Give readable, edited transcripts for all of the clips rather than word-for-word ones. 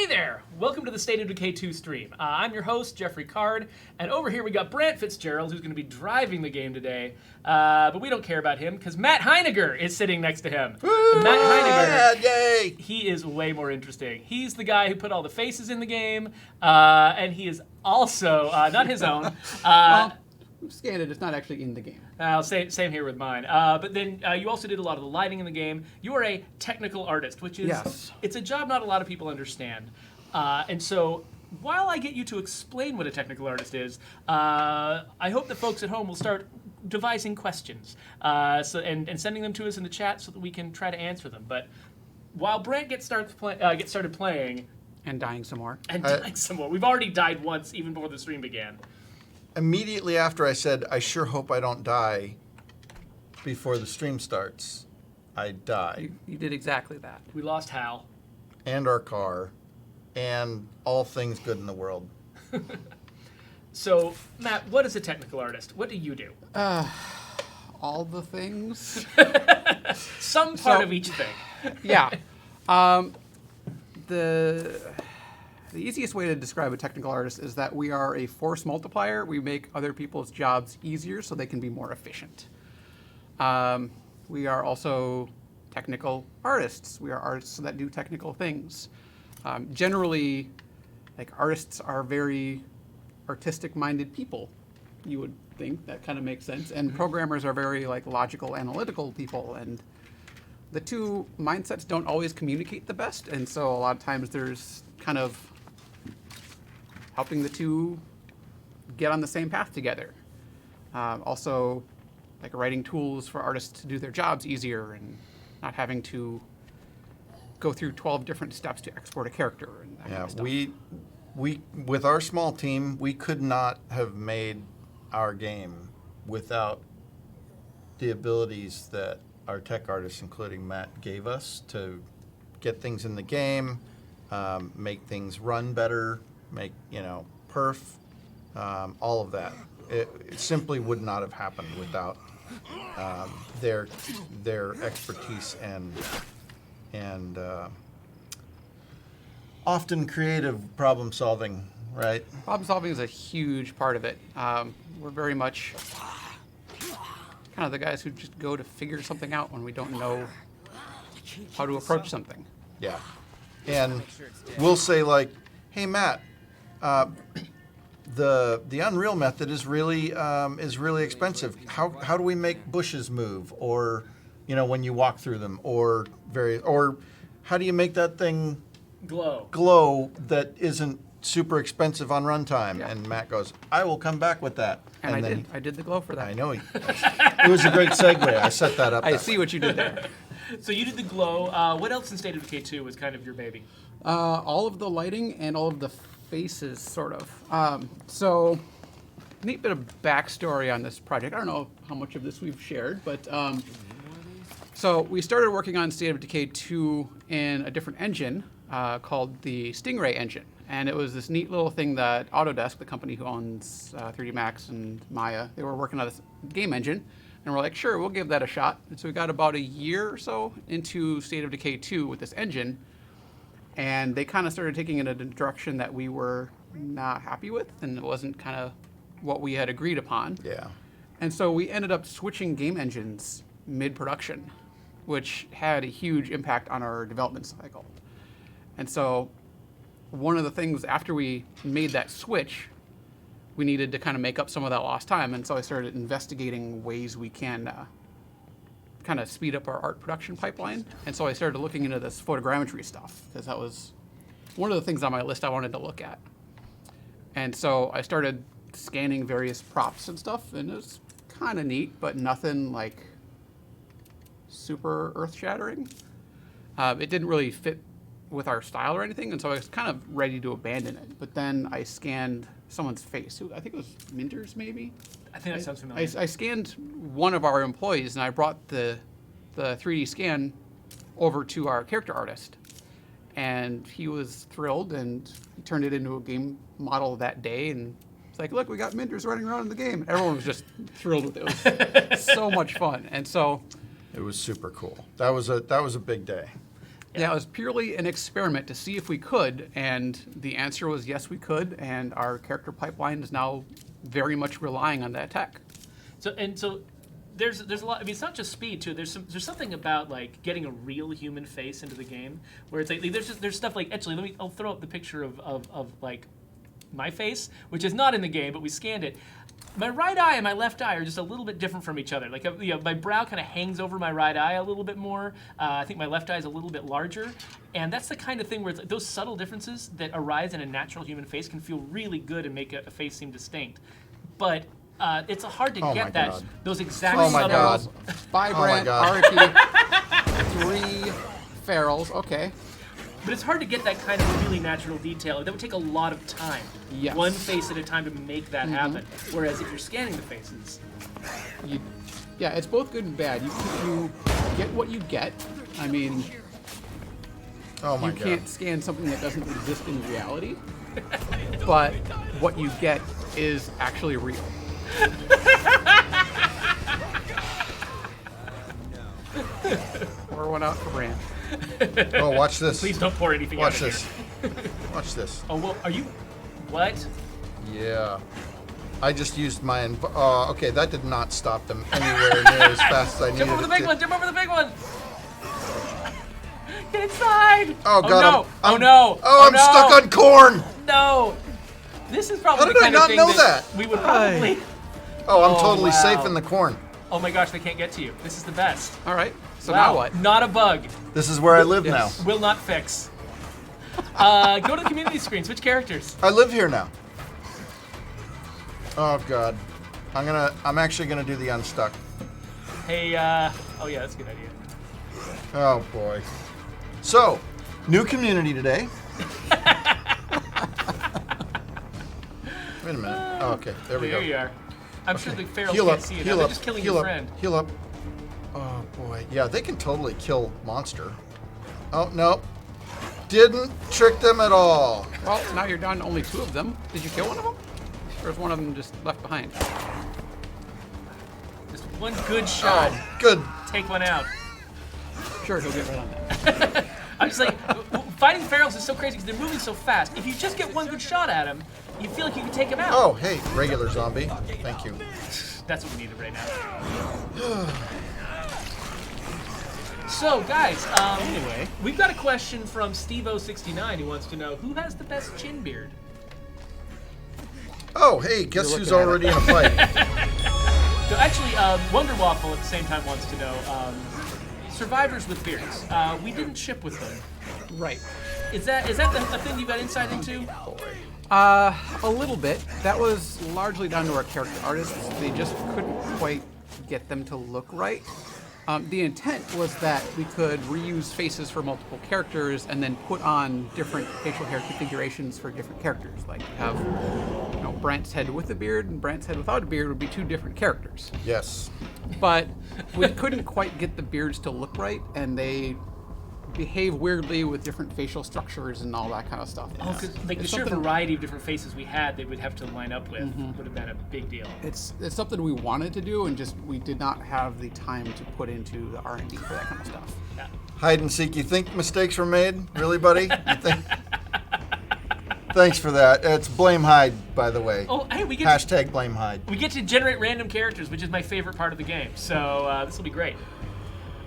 there! Welcome to the State of Decay 2 stream. I'm your host, Jeffrey Card, and over here we got Brant Fitzgerald, who's going to be driving the game today. But we don't care about him, because Matt Heiniger is sitting next to him. Matt Heiniger, yay! He is way more interesting. He's the guy who put all the faces in the game, and he is also, not his own, well, we've scanned it, it's not actually in the game. Same here with mine. But then you also did a lot of the lighting in the game. You are a technical artist, which is it's a job not a lot of people understand. And so while I get you to explain what a technical artist is, I hope that folks at home will start devising questions and sending them to us in the chat so that we can try to answer them. But while Brant gets started playing and dying some more, we've already died once even before the stream began. Immediately after I said, I sure hope I don't die before the stream starts, I died. you did exactly that. We lost Hal. And our car. And all things good in the world. So, Matt, what is a technical artist? What do you do? All the things. Some part of each thing. Yeah. The easiest way to describe a technical artist is that we are a force multiplier. We make other people's jobs easier so they can be more efficient. We are also technical artists. We are artists that do technical things. Generally, like, artists are very artistic-minded people. You would think that kind of makes sense. And programmers are very logical, analytical people. And the two mindsets don't always communicate the best. And so a lot of times there's kind of helping the two get on the same path together. Also, writing tools for artists to do their jobs easier and not having to go through 12 different steps to export a character and that kind of stuff. We with our small team, we could not have made our game without the abilities that our tech artists, including Matt, gave us to get things in the game, make things run better, make, perf, all of that. It simply would not have happened without their expertise and often creative problem solving, right? Problem solving is a huge part of it. We're very much kind of the guys who just go to figure something out when we don't know how to approach something. Yeah. And we'll say, hey, Matt, the Unreal method is really expensive. How do we make bushes move, or when you walk through them, or how do you make that thing glow that isn't super expensive on runtime? Yeah. And Matt goes, I will come back with that. And I did the glow for that. I know. It was a great segue. I set that up. I see what you did there. So you did the glow. What else in State of Decay 2 was kind of your baby? All of the lighting and all of the faces, sort of. So, neat bit of backstory on this project. I don't know how much of this we've shared, but so we started working on State of Decay 2 in a different engine called the Stingray engine. And it was this neat little thing that Autodesk, the company who owns 3D Max and Maya, they were working on this game engine. And we're like, sure, we'll give that a shot. And so we got about a year or so into State of Decay 2 with this engine. And they kind of started taking it in a direction that we were not happy with. And it wasn't kind of what we had agreed upon. Yeah. And so we ended up switching game engines mid-production, which had a huge impact on our development cycle. And so one of the things after we made that switch, we needed to kind of make up some of that lost time. And so I started investigating ways we can kind of speed up our art production pipeline. And so I started looking into this photogrammetry stuff, because that was one of the things on my list I wanted to look at. And so I started scanning various props and stuff, and it was kind of neat, but nothing super earth-shattering. It didn't really fit with our style or anything, and so I was kind of ready to abandon it. But then I scanned someone's face. I think it was Minters, maybe? I think that sounds familiar. I scanned one of our employees, and I brought the 3D scan over to our character artist. And he was thrilled, and he turned it into a game model that day, and it's like, look, we got Minters running around in the game. And everyone was just thrilled with it. It was so much fun. And so it was super cool. That was a big day. Yeah, it was purely an experiment to see if we could, and the answer was yes, we could, and our character pipeline is now very much relying on that tech. So there's a lot. I mean, it's not just speed too. There's something about like getting a real human face into the game where it's like there's stuff like actually I'll throw up the picture of like my face, which is not in the game, but we scanned it. My right eye and my left eye are just a little bit different from each other. Like, my brow kind of hangs over my right eye a little bit more. I think my left eye is a little bit larger. And that's the kind of thing where it's like those subtle differences that arise in a natural human face can feel really good and make a face seem distinct. But it's hard to get those exact subtle... By Brant, God. RP, 3 ferals, okay. But it's hard to get that kind of really natural detail. That would take a lot of time. Yes. One face at a time to make that happen. Whereas if you're scanning the faces... Yeah, it's both good and bad. You get what you get. I mean, you can't scan something that doesn't exist in reality. But what you get is actually real. Pour one out for Brant. Oh, watch this. Please don't pour anything out of this. Watch this. Oh, well, are you... What? Yeah. I just used my... okay, that did not stop them anywhere near as fast as I needed Jump over the it big to. one! Jump over the big one! Get inside! Oh, God. Oh, no! I'm stuck on corn! No! This is probably How the did I kind of not thing know that that? we would probably... Oh, I'm Oh, totally wow. safe in the corn. Oh my gosh, they can't get to you. This is the best. All right. So Wow. now what? Not a bug. This is where I live Yes. now. Will not fix. Go to the community screen. Switch characters. I live here now. Oh, God. I'm actually gonna do the unstuck. Hey, oh yeah, that's a good idea. Oh, boy. So, new community today. Wait a minute. Oh, okay, there we There go. you are. I'm sure the ferals Heal can't up, see you now. heal They're up, just killing heal your up, friend. heal up. Oh, boy. Yeah, they can totally kill monster. Oh, no. Didn't trick them at all. Well, now you're down to only 2 of them. Did you kill one of them? Or is one of them just left behind? Just one good shot. Oh, good. Take one out. Sure, he'll get right on that. I'm just like, fighting ferals is so crazy because they're moving so fast. If you just get one good shot at him, you feel like you can take him out. Oh, hey, regular zombie. Thank you. That's what we needed right now. So, guys, Anyway. we've got a question from Steve069 who wants to know, who has the best chin beard? Oh, hey, guess You're who's looking at already in a fight? So actually, Wonder Waffle at the same time wants to know, survivors with beards. We didn't ship with them. Right. Is that the thing you got insight into? A little bit. That was largely down to our character artists. They just couldn't quite get them to look right. The intent was that we could reuse faces for multiple characters and then put on different facial hair configurations for different characters. Like have, Brant's head with a beard and Brant's head without a beard would be 2 different characters. Yes. But we couldn't quite get the beards to look right, and they behave weirdly with different facial structures and all that kind of stuff. Oh, because like the sheer variety of different faces we had they would have to line up with would have been a big deal. It's something we wanted to do, and just we did not have the time to put into the R&D for that kind of stuff. Yeah. Hide and seek. You think mistakes were made? Really, buddy? You think? Thanks for that. It's blame Hyde, by the way. Oh, hey, we get Hashtag blame Hyde. we get to generate random characters, which is my favorite part of the game. So this will be great.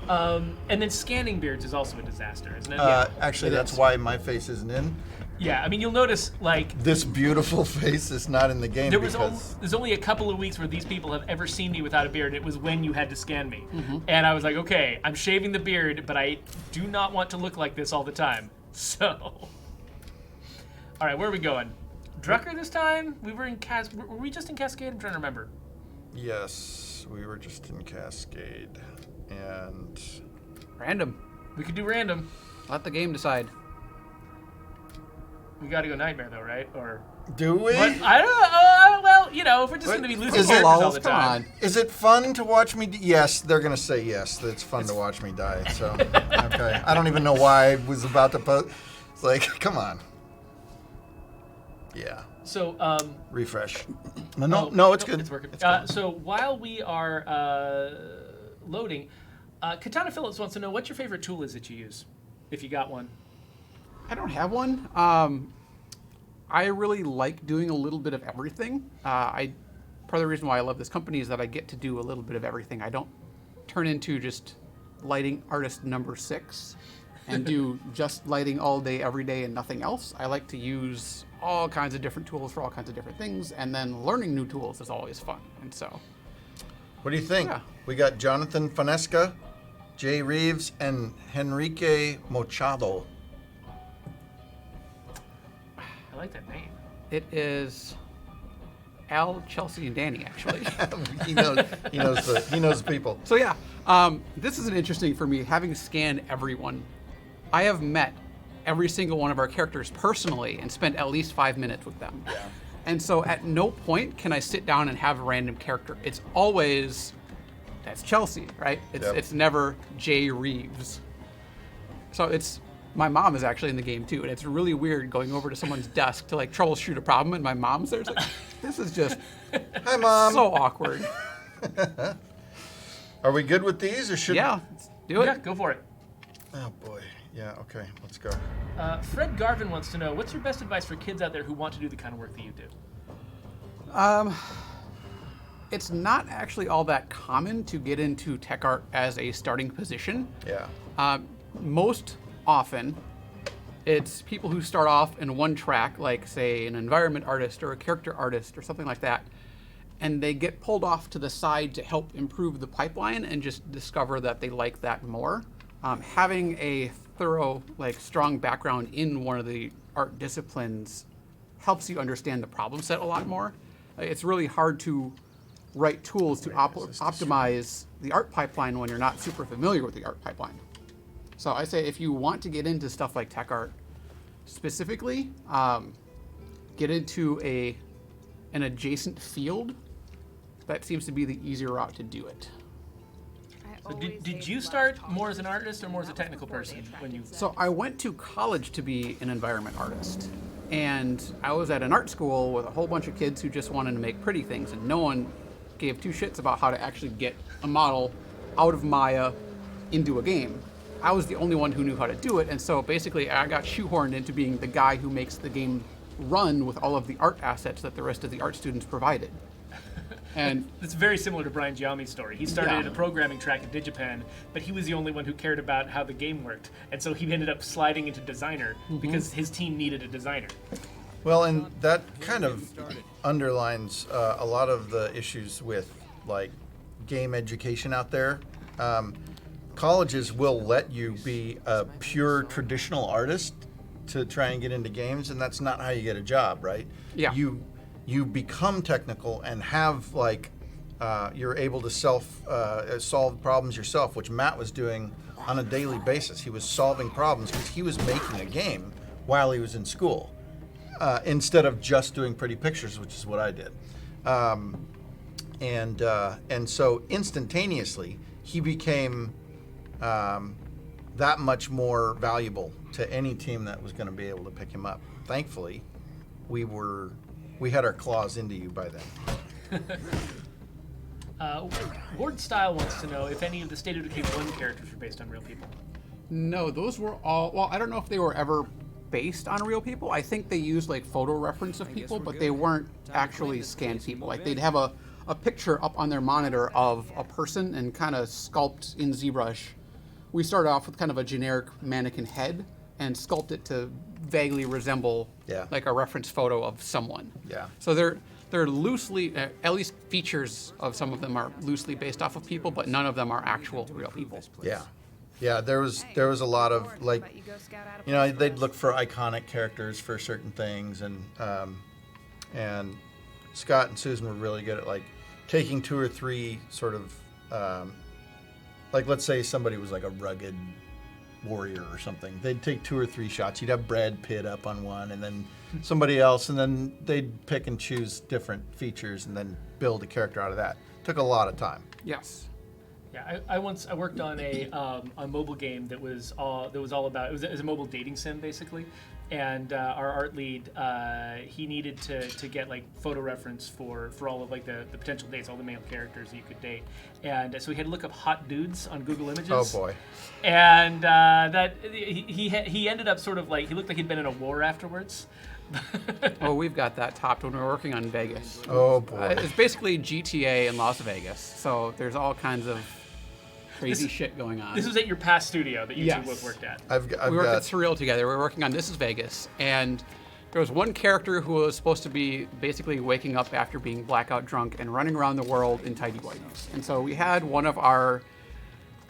And then scanning beards is also a disaster, isn't it? Actually, that's why my face isn't in. Yeah, I mean, you'll notice, like, This beautiful face is not in the game there's because... only a couple of weeks where these people have ever seen me without a beard, and it was when you had to scan me. And I was like, okay, I'm shaving the beard, but I do not want to look like this all the time. So... All right, where are we going? Drucker this time? We were in were we just in Cascade? I'm trying to remember. Yes, we were just in Cascade. And... Random. We could do random. Let the game decide. We got to go Nightmare, though, right? Or... Do we? What? I don't know. Well, if we're just going to be losing Is it- characters all the Come time. on. Is it fun to watch me... Yes, they're going to say yes. That it's fun to watch me die. So, okay. I don't even know why I was about to post. It's like, come on. Yeah. So, Refresh. No, it's good. It's working. It's good. So while we are loading, Katana Phillips wants to know what your favorite tool is that you use. if you got one? I don't have one. I really like doing a little bit of everything. Part of the reason why I love this company is that I get to do a little bit of everything. I don't turn into just lighting artist number 6 and do just lighting all day, every day, and nothing else. I like to use all kinds of different tools for all kinds of different things, and then learning new tools is always fun. And so, What do you think? Yeah. We got Jonathan Fanesca, Jay Reeves, and Henrique Machado. I like that name. it is Al, Chelsea, and Danny, actually. he knows the people. So yeah, this is an interesting for me, having scanned everyone. I have met every single one of our characters personally and spent at least 5 minutes with them. Yeah. And so at no point can I sit down and have a random character. It's always, that's Chelsea, right? It's never Jay Reeves. So my mom is actually in the game too, and it's really weird going over to someone's desk to like troubleshoot a problem, and my mom's there. It's like, this is just Hi, Mom. so awkward. Are we good with these, or should? Yeah, let's do it. Yeah, go for it. Oh boy. Yeah. Okay. Let's go. Fred Garvin wants to know, what's your best advice for kids out there who want to do the kind of work that you do? It's not actually all that common to get into tech art as a starting position. Yeah. Most often, it's people who start off in one track, like say an environment artist or a character artist or something like that, and they get pulled off to the side to help improve the pipeline and just discover that they like that more. Having a thorough, strong background in one of the art disciplines helps you understand the problem set a lot more. It's really hard to write tools to optimize the art pipeline when you're not super familiar with the art pipeline. So I say if you want to get into stuff like tech art specifically, get into an adjacent field. That seems to be the easier route to do it. So did you start more as an artist or more as a technical person when you? So I went to college to be an environment artist, and I was at an art school with a whole bunch of kids who just wanted to make pretty things, and no one gave two shits about how to actually get a model out of Maya into a game. I was the only one who knew how to do it, and so basically I got shoehorned into being the guy who makes the game run with all of the art assets that the rest of the art students provided. And it's very similar to Brian Giammi's story. He started in a programming track at Digipen, but he was the only one who cared about how the game worked, and so he ended up sliding into designer because his team needed a designer. Well, and that kind of underlines a lot of the issues with game education out there. Colleges will let you be a pure traditional artist to try and get into games, and that's not how you get a job, right? Yeah. You become technical and have you're able to solve problems yourself, which Matt was doing on a daily basis. He was solving problems because he was making a game while he was in school, instead of just doing pretty pictures, which is what I did. And so instantaneously he became that much more valuable to any team that was going to be able to pick him up. Thankfully, we had our claws into you by then. Ward Style wants to know if any of the State of Decay 1 characters were based on real people. no, those were all, well, I don't know if they were ever based on real people. I think they used photo reference of people, but they weren't actually scanned people. They'd have a picture up on their monitor of a person and kind of sculpt in ZBrush. We started off with kind of a generic mannequin head and sculpt it to vaguely resemble a reference photo of someone. Yeah. So they're loosely, at least features of some of them are loosely based off of people, but none of them are actual real people. Yeah. Yeah, there was a lot of they'd look for iconic characters for certain things, and Scott and Susan were really good at taking two or three sort of let's say somebody was a rugged warrior or something. They'd take two or three shots. You'd have Brad Pitt up on one, and then somebody else, and then they'd pick and choose different features and then build a character out of that. Took a lot of time. Yes. Yeah, I worked on a mobile game that was all about it was a mobile dating sim basically, and our art lead he needed to get like photo reference for all of like the potential dates, all the male characters that you could date, and so he had to look up hot dudes on Google Images. Oh boy! And that he ended up sort of like he looked like he'd been in a war afterwards. Oh, we've got that topped when we're working on Vegas. Oh boy! It's basically GTA in Las Vegas, so there's all kinds of crazy shit going on. This was at your past studio that you Yes. two both worked at. We worked at Surreal together. We were working on This is Vegas, and there was one character who was supposed to be basically waking up after being blackout drunk and running around the world in tidy whities. And so we had one of our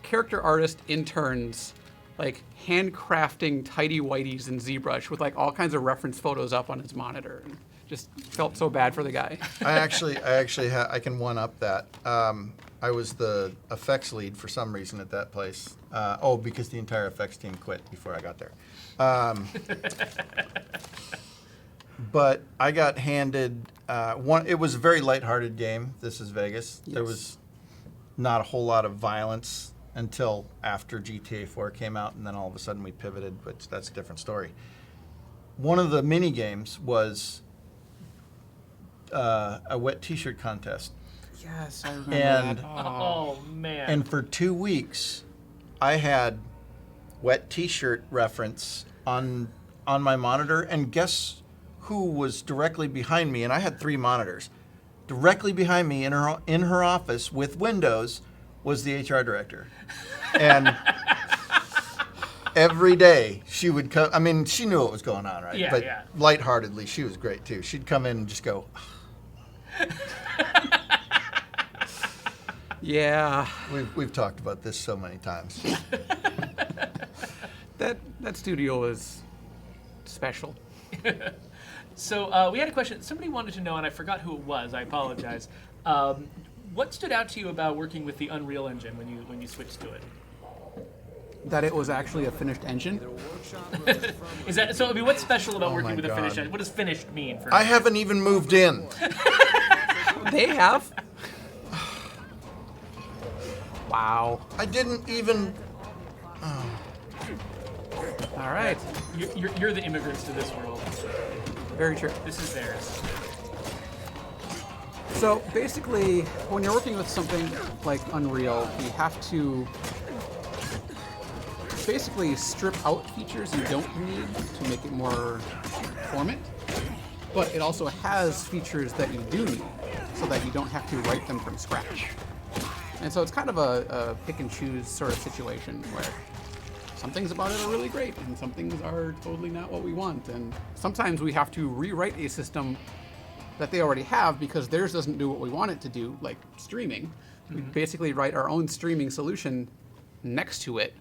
character artist interns like handcrafting tidy whities in ZBrush with like all kinds of reference photos up on his monitor. And just felt so bad for the guy. I can one up that. I was the effects lead for some reason at that place. Because the entire effects team quit before I got there. But I got handed one. It was a very lighthearted game. This is Vegas. Yes. There was not a whole lot of violence until after GTA 4 came out, and then all of a sudden we pivoted. But that's a different story. One of the mini games was a wet T-shirt contest. Yes, I remember And that. Oh man! And for 2 weeks, I had wet T-shirt reference on my monitor. And guess who was directly behind me? And I had 3 monitors. Directly behind me in her office with windows was the HR director. And every day she would come. I mean, she knew what was going on, right? Yeah, but yeah. lightheartedly, she was great too. She'd come in and just go. Yeah. We've talked about this so many times. That studio is special. So we had a question. Somebody wanted to know, and I forgot who it was. I apologize. What stood out to you about working with the Unreal Engine when you switched to it? That it was actually a finished engine. Is that so? I mean, what's special about working my with a finished God. engine? What does finished mean for? I haven't even moved in. They have. Wow. I didn't even. All right. You're the immigrants to this world. Very true. This is theirs. So basically, when you're working with something like Unreal, you have to basically strip out features you don't need to make it more performant. But it also has features that you do need, so that you don't have to write them from scratch. And so it's kind of a pick and choose sort of situation where some things about it are really great and some things are totally not what we want. And sometimes we have to rewrite a system that they already have because theirs doesn't do what we want it to do, like streaming. We basically write our own streaming solution next to it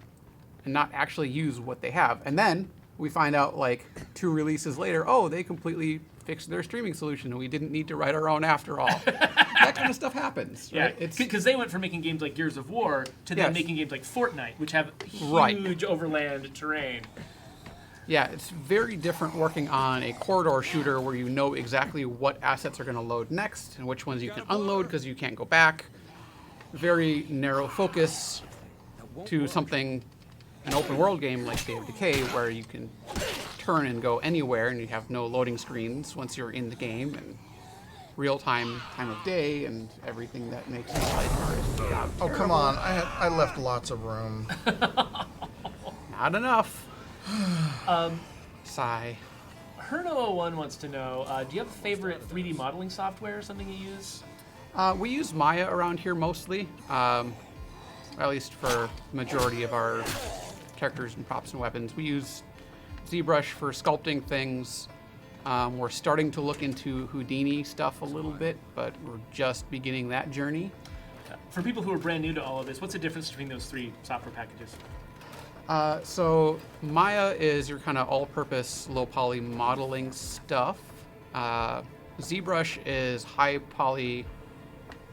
and not actually use what they have. And then we find out like 2 releases later, oh, they completely fixed their streaming solution and we didn't need to write our own after all. That kind of stuff happens, right? Yeah, because they went from making games like Gears of War to then Yes. making games like Fortnite, which have huge Right. overland terrain. Yeah, it's very different working on a corridor shooter where you know exactly what assets are going to load next and which ones you can unload because you can't go back. Very narrow focus to something, an open world game like State of Decay, where you can turn and go anywhere and you have no loading screens once you're in the game, and real-time time of day and everything that makes your life job Oh, come terrible. on. I left lots of room. Not enough. Sigh. Herno01 wants to know, do you have a favorite 3D modeling software or something you use? We use Maya around here mostly, at least for the majority of our characters and props and weapons. We use ZBrush for sculpting things. We're starting to look into Houdini stuff a little bit, but we're just beginning that journey. For people who are brand new to all of this, what's the difference between those 3 software packages? So Maya is your kind of all-purpose low-poly modeling stuff. ZBrush is high-poly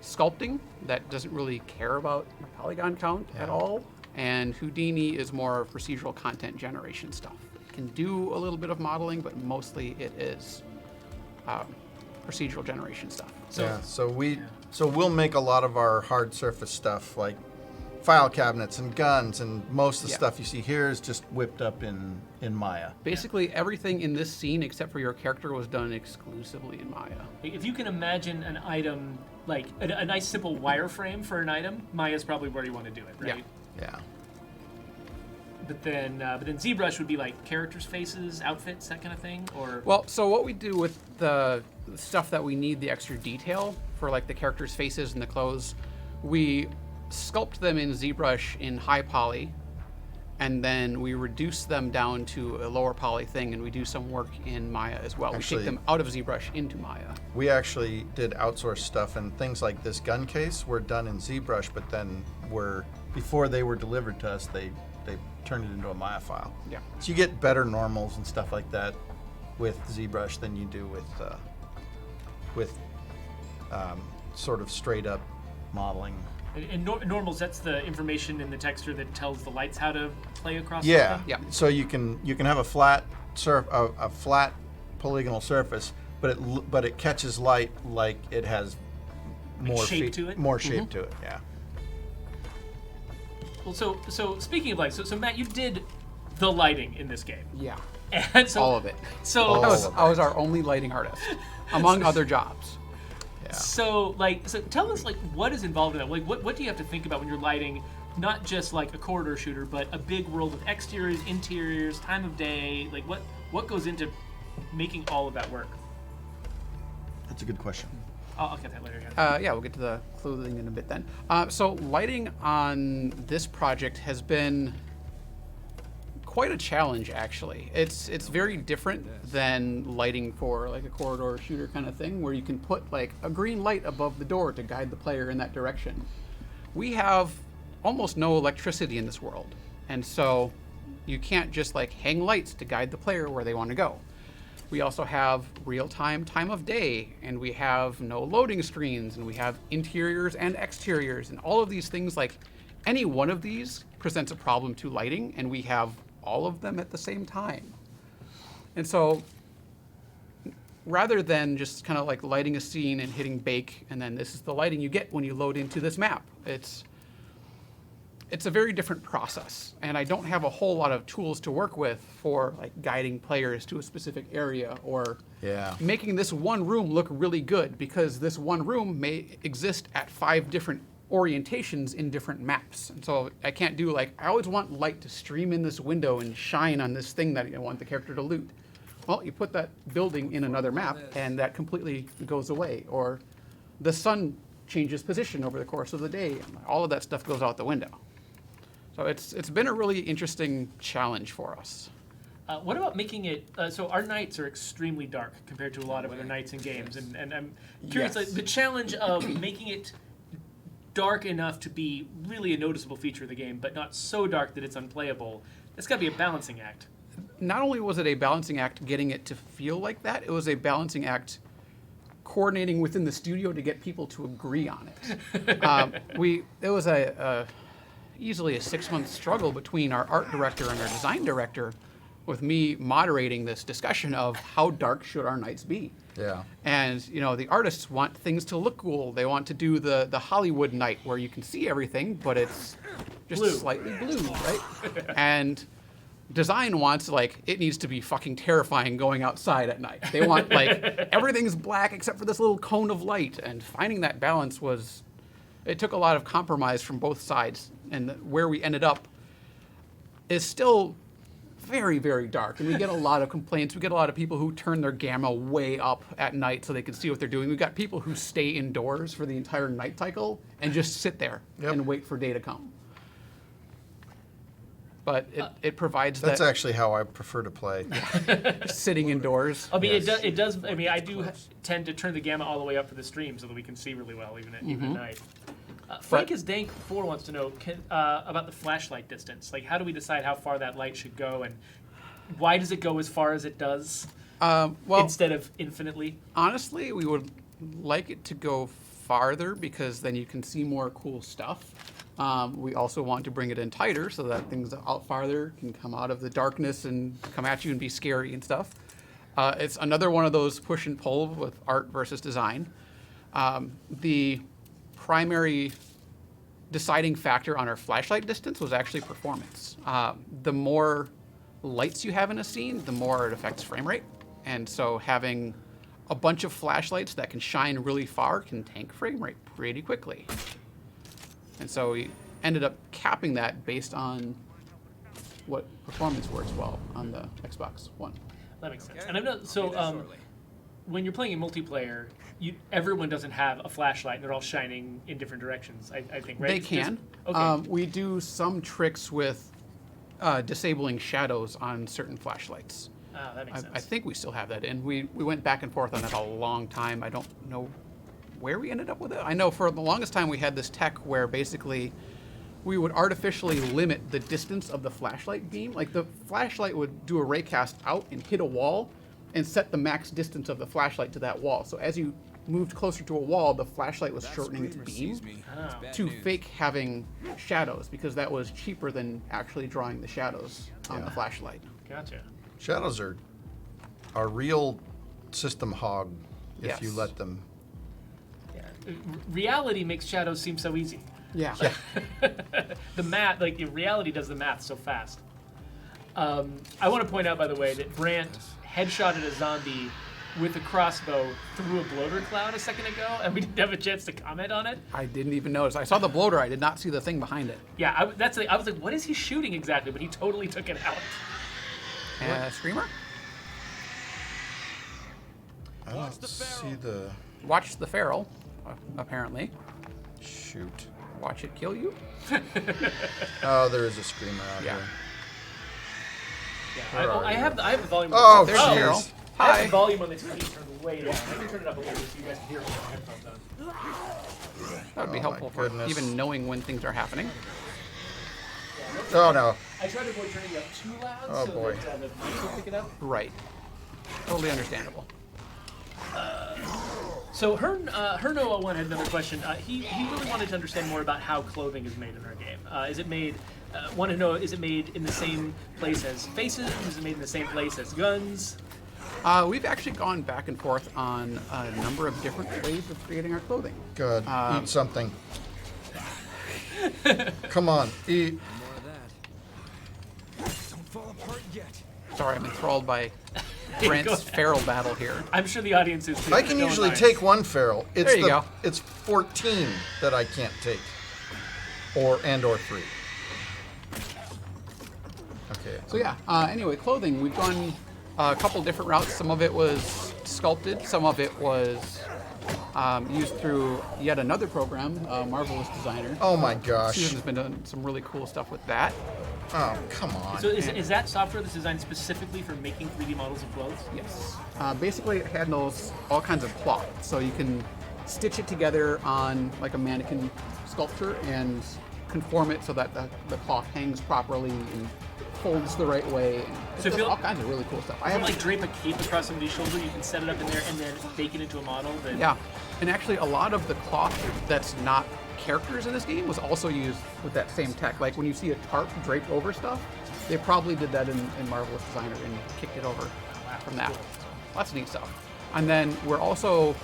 sculpting that doesn't really care about your polygon count at all. And Houdini is more procedural content generation stuff. It can do a little bit of modeling, but mostly it is procedural generation stuff. So, So we'll make a lot of our hard surface stuff like file cabinets and guns, and most of the Yeah. stuff you see here is just whipped up in Maya. Basically, everything in this scene except for your character was done exclusively in Maya. If you can imagine an item, like a nice simple wireframe for an item, Maya's probably where you want to do it, right? Yeah. Yeah. But then ZBrush would be like characters' faces, outfits, that kind of thing, or Well, so what we do with the stuff that we need the extra detail for, like the characters' faces and the clothes, we sculpt them in ZBrush in high poly, and then we reduce them down to a lower poly thing, and we do some work in Maya as well. Actually, we take them out of ZBrush into Maya. We actually did outsource stuff, and things like this gun case were done in ZBrush, but then before they were delivered to us, they turned it into a Maya file. Yeah. So you get better normals and stuff like that with ZBrush than you do with sort of straight up modeling. and normals. That's the information in the texture that tells the lights how to play across. Yeah. something? Yeah. So you can have a flat a flat polygonal surface, but it catches light like it has more shape to it? More shape to it. Yeah. Well, so speaking of light, so Matt, you did the lighting in this game, Yeah. and so All of it. So All I of was, it. I was our only lighting artist, among other jobs. Yeah. So tell us what is involved in that. Like what do you have to think about when you're lighting not just like a corridor shooter, but a big world with exteriors, interiors, time of day? Like what goes into making all of that work? That's a good question. I'll get that later. Yeah. Yeah, we'll get to the clothing in a bit then. So lighting on this project has been quite a challenge, actually. It's very different than lighting for like a corridor shooter kind of thing, where you can put like a green light above the door to guide the player in that direction. We have almost no electricity in this world, and so you can't just like hang lights to guide the player where they want to go. We also have real-time time of day, and we have no loading screens, and we have interiors and exteriors, and all of these things, like any one of these presents a problem to lighting, and we have all of them at the same time. And so rather than just kind of like lighting a scene and hitting bake, and then this is the lighting you get when you load into this map, it's a very different process, and I don't have a whole lot of tools to work with for like guiding players to a specific area or Yeah. making this one room look really good, because this one room may exist at 5 different orientations in different maps. And so I can't do like, I always want light to stream in this window and shine on this thing that I want the character to loot. Well, you put that building in another map and that completely goes away. Or the sun changes position over the course of the day. All of that stuff goes out the window. So it's been a really interesting challenge for us. What about making it so our nights are extremely dark compared to a lot of other nights in games, and I'm curious, Yes. like, the challenge of making it dark enough to be really a noticeable feature of the game, but not so dark that it's unplayable. That's got to be a balancing act. Not only was it a balancing act getting it to feel like that, it was a balancing act coordinating within the studio to get people to agree on it. It was easily a 6-month struggle between our art director and our design director, with me moderating this discussion of how dark should our nights be. Yeah. And the artists want things to look cool. They want to do the Hollywood night where you can see everything, but it's just Blue. slightly blue, right? And design wants, like, it needs to be fucking terrifying going outside at night. They want, like, everything's black except for this little cone of light. And finding that balance it took a lot of compromise from both sides. And where we ended up is still very, very dark. And we get a lot of complaints. We get a lot of people who turn their gamma way up at night so they can see what they're doing. We've got people who stay indoors for the entire night cycle and just sit there and wait for day to come. But it provides That's that actually how I prefer to play. sitting indoors. I mean, Yes. it does. I mean, I do tend to turn the gamma all the way up for the stream so that we can see really well, even at night. Frank is Dank 4 wants to know about the flashlight distance. Like, how do we decide how far that light should go, and why does it go as far as it does Well, instead of infinitely? honestly, we would like it to go farther because then you can see more cool stuff. We also want to bring it in tighter so that things out farther can come out of the darkness and come at you and be scary and stuff. It's another one of those push and pull with art versus design. The primary deciding factor on our flashlight distance was actually performance. The more lights you have in a scene, the more it affects frame rate. And so having a bunch of flashlights that can shine really far can tank frame rate pretty quickly. And so we ended up capping that based on what performance works well on the Xbox One. That makes sense. And I'm not so. When you're playing in multiplayer, everyone doesn't have a flashlight, and they're all shining in different directions. I think, right? They can. Okay. We do some tricks with disabling shadows on certain flashlights. Oh, that makes sense. I think we still have that in. We went back and forth on that a long time. I don't know where we ended up with it. I know for the longest time we had this tech where basically we would artificially limit the distance of the flashlight beam. Like the flashlight would do a raycast out and hit a wall and set the max distance of the flashlight to that wall. So as you moved closer to a wall, the flashlight was shortening its beam to fake having shadows, because that was cheaper than actually drawing the shadows on the flashlight. Gotcha. Shadows are real system hog if you let them. Yeah. Reality makes shadows seem so easy. Yeah. The math, like reality does the math so fast. I want to point out, by the way, that Brant headshotted a zombie with a crossbow through a bloater cloud a second ago, and we didn't have a chance to comment on it. I didn't even notice. I saw the bloater. I did not see the thing behind it. Yeah, I was like, what is he shooting exactly? But he totally took it out. Screamer? I don't see the... Watch the feral, apparently. Shoot. Watch it kill you. Oh, there is a screamer out here. Yeah, I have the volume. Oh, There's the feral. jeez. I have Hi. the volume on the TV turned way down. I can turn it up a little bit so you guys can hear it with my headphones on. That would be Oh, helpful my for goodness. even knowing when things are happening. Oh, no. I tried to avoid turning it up too loud Oh, so boy. that the mic will pick it up. Right. Totally understandable. So Herno01 had another question. He really wanted to understand more about how clothing is made in our game. Is it made? Want to know, is it made in the same place as faces? Is it made in the same place as guns? We've actually gone back and forth on a number of different ways of creating our clothing. Good. Eat something. Come on, eat. More of that. Don't fall apart yet. Sorry, I'm enthralled by Go Brant's ahead. feral battle here. I'm sure the audience is too. I can Don't usually mind. take one feral. It's There you go. It's 14 that I can't take. Or 3. Okay. So yeah, anyway, clothing. We've gone a couple different routes. Some of it was sculpted. Some of it was used through yet another program, Marvelous Designer. Oh my gosh. Susan's been doing some really cool stuff with that. Oh, come on. So is that software that's designed specifically for making 3D models of clothes? Yes. Basically, it handles all kinds of cloth. So you can stitch it together on like a mannequin sculpture and conform it so that the cloth hangs properly and folds the right way. And it's So if just you- all kinds of really cool stuff. I have like drape a cape across somebody's shoulder. You can set it up in there and then bake it into a model. That Yeah, and actually a lot of the cloth that's not characters in this game was also used with that same tech. Like when you see a tarp draped over stuff, they probably did that in Marvelous Designer and kicked it over from that. Lots of neat stuff. And then we're also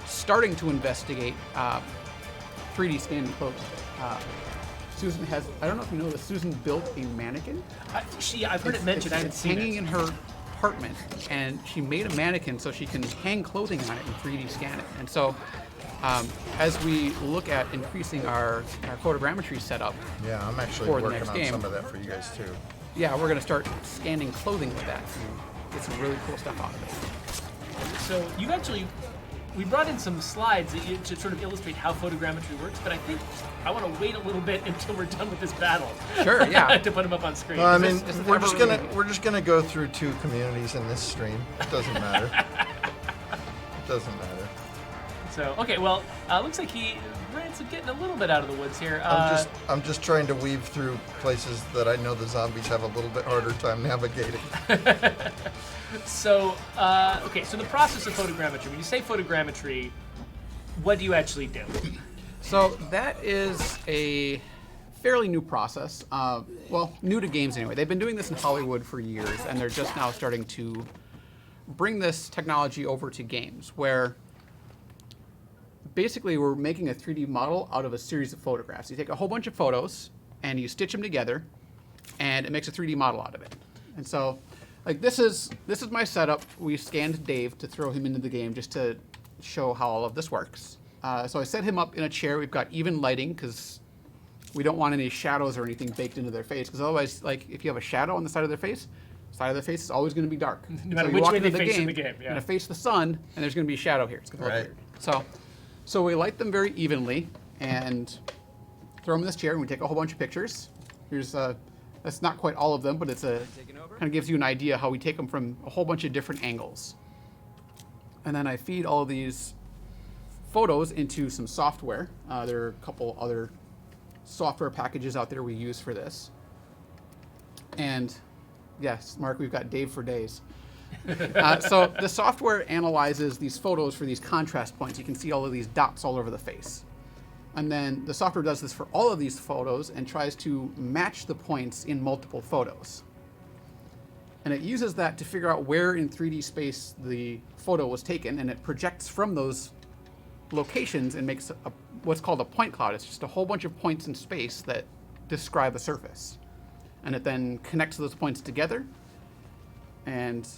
starting to investigate 3D scanning clothing. Susan has, I don't know if you know this, Susan built a mannequin. I've heard it mentioned. I haven't It's seen hanging it. in her apartment, and she made a mannequin so she can hang clothing on it and 3D scan it. And so, as we look at increasing our photogrammetry setup, Yeah, I'm actually for the working next on game. some of that for you guys too. yeah, we're going to start scanning clothing with that and get some really cool stuff out of it. So we brought in some slides to sort of illustrate how photogrammetry works, but I think I want to wait a little bit until we're done with this battle. Sure, yeah. to put them up on screen. Well, I Is mean, this we're ever just really- gonna go through 2 communities in this stream. It doesn't matter. It doesn't matter. So okay, well, looks like Brant's getting a little bit out of the woods here. I'm just trying to weave through places that I know the zombies have a little bit harder time navigating. So okay, so the process of photogrammetry. When you say photogrammetry, what do you actually do? So that is a fairly new process. Well, new to games anyway. They've been doing this in Hollywood for years, and they're just now starting to bring this technology over to games, where basically we're making a 3D model out of a series of photographs. You take a whole bunch of photos and you stitch them together, and it makes a 3D model out of it. And so, like this is my setup. We scanned Dave to throw him into the game just to show how all of this works. So I set him up in a chair. We've got even lighting because we don't want any shadows or anything baked into their face, because otherwise, like if you have a shadow on the side of their face is always going to be dark. No matter which way they face in the game. You're going to face the sun, and there's going to be a shadow here. It's going to look weird. So we light them very evenly and throw them in this chair, and we take a whole bunch of pictures. Here's that's not quite all of them, but it's kind of gives you an idea how we take them from a whole bunch of different angles. And then I feed all of these photos into some software. There are a couple other software packages out there we use for this. And yes, Mark, we've got Dave for days. So the software analyzes these photos for these contrast points. You can see all of these dots all over the face. And then the software does this for all of these photos and tries to match the points in multiple photos. And it uses that to figure out where in 3D space the photo was taken, and it projects from those locations and makes what's called a point cloud. It's just a whole bunch of points in space that describe a surface. And it then connects those points together, and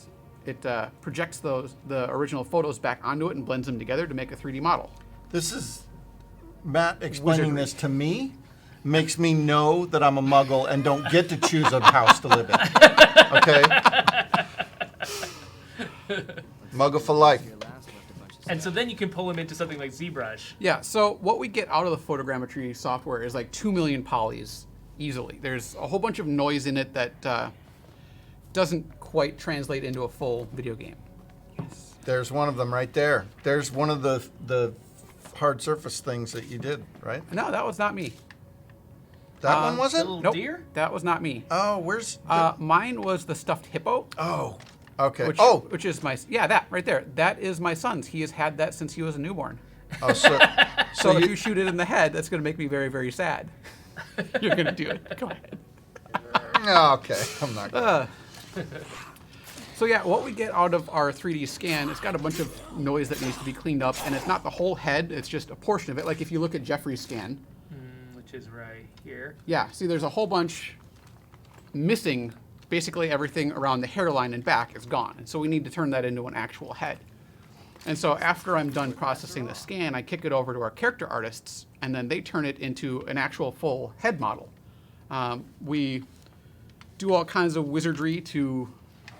it projects the original photos back onto it and blends them together to make a 3D model. This is Matt explaining this to me makes me know that I'm a muggle and don't get to choose a house to live in. Okay? Muggle for life. And so then you can pull them into something like ZBrush. Yeah, so what we get out of the photogrammetry software is like 2 million polys easily. There's a whole bunch of noise in it that doesn't quite translate into a full video game. There's one of them right there. There's one of the hard surface things that you did, right? No, that was not me. That one wasn't? The little Nope, deer? that was not me. Oh, where's... Mine was the stuffed hippo. Oh, okay. Which is my... Yeah, that right there. That is my son's. He has had that since he was a newborn. Oh, so So if you shoot it in the head, that's going to make me very, very sad. You're going to do it. Go ahead. Okay, I'm not going So yeah, what we get out of our 3D scan, it's got a bunch of noise that needs to be cleaned up, and it's not the whole head, it's just a portion of it. Like if you look at Jeffrey's scan. Which is right here. Yeah, see there's a whole bunch missing. Basically everything around the hairline and back is gone. And so we need to turn that into an actual head. And so after I'm done processing the scan, I kick it over to our character artists, and then they turn it into an actual full head model. We do all kinds of wizardry to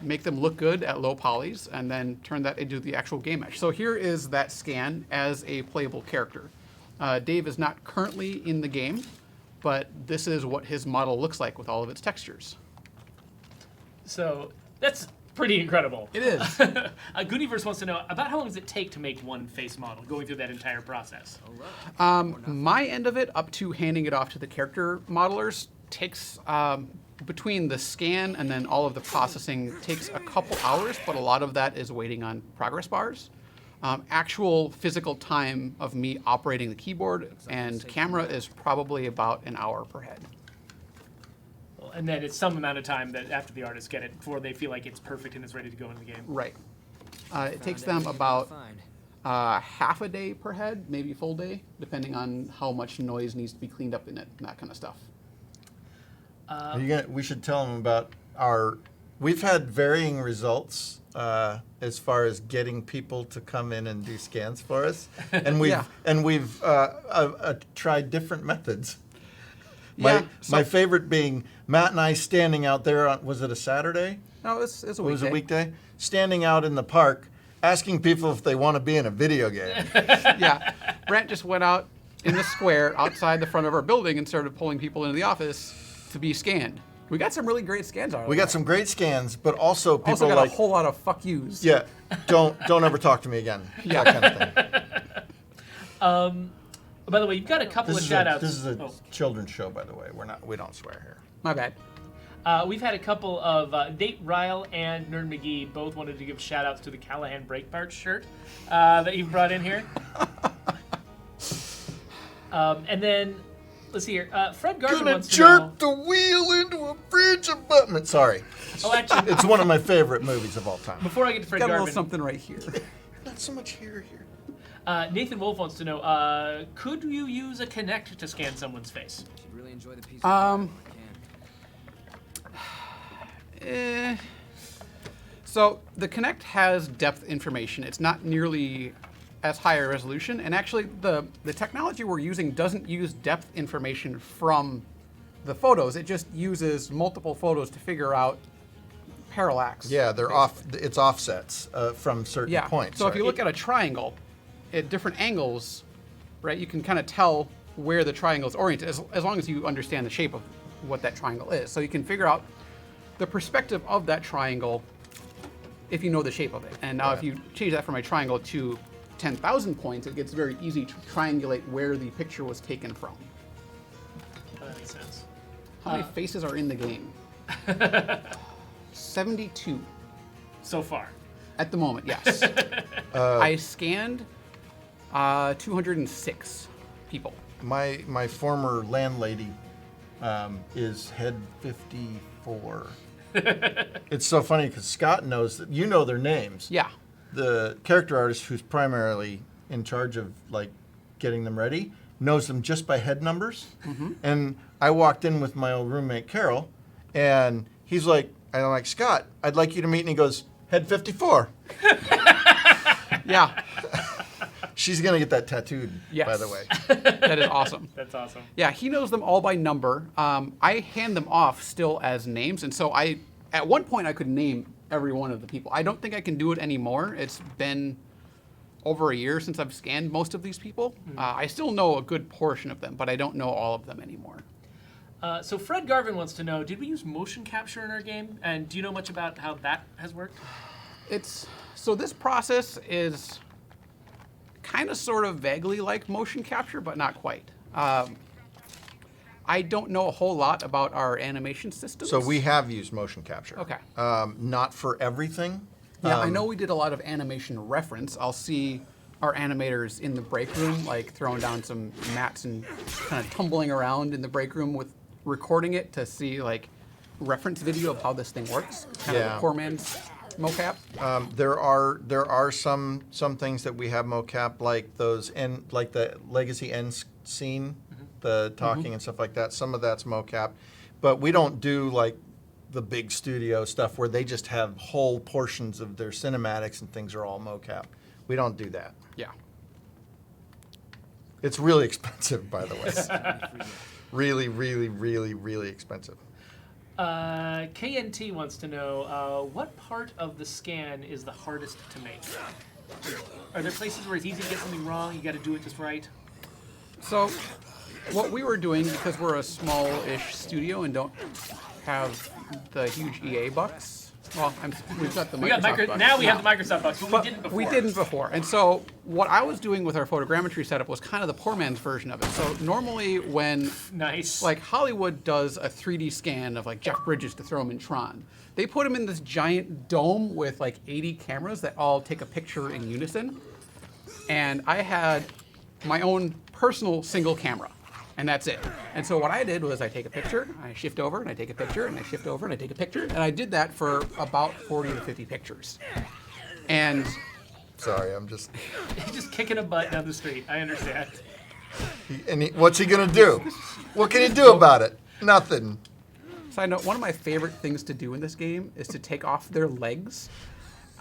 make them look good at low polys, and then turn that into the actual game mesh. So here is that scan as a playable character. Dave is not currently in the game, but this is what his model looks like with all of its textures. So that's pretty incredible. It is. Gooniverse wants to know, about how long does it take to make one face model, going through that entire process? My end of it, up to handing it off to the character modelers, takes between the scan and then all of the processing takes a couple hours, but a lot of that is waiting on progress bars. Actual physical time of me operating the keyboard and camera is probably about an hour per head. And then it's some amount of time that after the artists get it before they feel like it's perfect and it's ready to go in the game. Right. It takes them about half a day per head, maybe a full day, depending on how much noise needs to be cleaned up in it and that kind of stuff. we should tell them about we've had varying results as far as getting people to come in and do scans for us. And we've tried different methods. My favorite being Matt and I standing out there on, was it a Saturday? No, it's a weekday. It was a weekday. Standing out in the park, asking people if they want to be in a video game. Yeah. Brant just went out in the square outside the front of our building and started pulling people into the office to be scanned. We got some really great scans out of it. We got some great scans, but also people also got like a whole lot of fuck yous. Yeah, don't ever talk to me again. Yeah. That kind of thing. By the way, you've got a couple of shout-outs. This is a children's show, by the way. We don't swear here. My bad. We've had a couple of Nate Ryle and Nerd McGee both wanted to give shout-outs to the Callahan Breakbart shirt that you brought in here. And then, let's see here. Fred Gardner wants to know... Gonna jerk the wheel into a bridge abutment. Sorry. Oh, actually, It's one of my favorite movies of all time. before I get to Fred Got a Garvin... little something right here. Not so much here. Nathan Wolf wants to know, could you use a Kinect to scan someone's face? Should really enjoy the piece. So the Kinect has depth information. It's not nearly as high a resolution, and actually the technology we're using doesn't use depth information from the photos. It just uses multiple photos to figure out parallax. Yeah, they're off. It's offsets from certain points. So if you look at a triangle at different angles, right, you can kind of tell where the triangle is oriented as long as you understand the shape of what that triangle is. So you can figure out the perspective of that triangle if you know the shape of it. And now if you change that from a triangle to 10,000 points, it gets very easy to triangulate where the picture was taken from. Oh, that makes sense. How many faces are in the game? 72 So far. at the moment, yes. I scanned 206 people. My former landlady is head 54. It's so funny because Scott knows that you know their names. Yeah. The character artist who's primarily in charge of like getting them ready knows them just by head numbers. And I walked in with my old roommate Carol, and he's like, I'm like, Scott, I'd like you to meet, and he goes, head 54. Yeah. She's gonna get that tattooed, Yes. by the way. That is awesome. That's awesome. Yeah, he knows them all by number. I hand them off still as names, and so at one point I could name every one of the people. I don't think I can do it anymore. It's been over a year since I've scanned most of these people. I still know a good portion of them, but I don't know all of them anymore. So Fred Garvin wants to know, did we use motion capture in our game? And do you know much about how that has worked? So this process is kind of sort of vaguely like motion capture, but not quite. I don't know a whole lot about our animation systems. So we have used motion capture. Okay. Not for everything. Yeah, I know we did a lot of animation reference. I'll see our animators in the break room, like throwing down some mats and kind of tumbling around in the break room with recording it to see like reference video of how this thing works. Kind of the poor man's mocap. There are some things that we have mocap, like those like the legacy end scene, the talking and stuff like that. Some of that's mocap, but we don't do like the big studio stuff where they just have whole portions of their cinematics and things are all mocap. We don't do that. Yeah. It's really expensive, by the way. Really, really, really, really expensive. KNT wants to know, what part of the scan is the hardest to make? Are there places where it's easy to get something wrong, you got to do it just right? So what we were doing, because we're a small-ish studio and don't have the huge EA bucks, well, we've got the Microsoft bucks. Now we have the Microsoft bucks, but we didn't before. We didn't before. And so what I was doing with our photogrammetry setup was kind of the poor man's version of it. So normally when like Hollywood does a 3D scan of like Jeff Bridges to throw him in Tron, they put him in this giant dome with like 80 cameras that all take a picture in unison. And I had my own personal single camera. And that's it. And so what I did was I take a picture, I shift over, and I take a picture, and I shift over, and I take a picture. And I did that for about 40 to 50 pictures. And Sorry, I'm just... He's just kicking a butt down the street. I understand. What's he going to do? What can he do about it? Nothing. Side note, one of my favorite things to do in this game is to take off their legs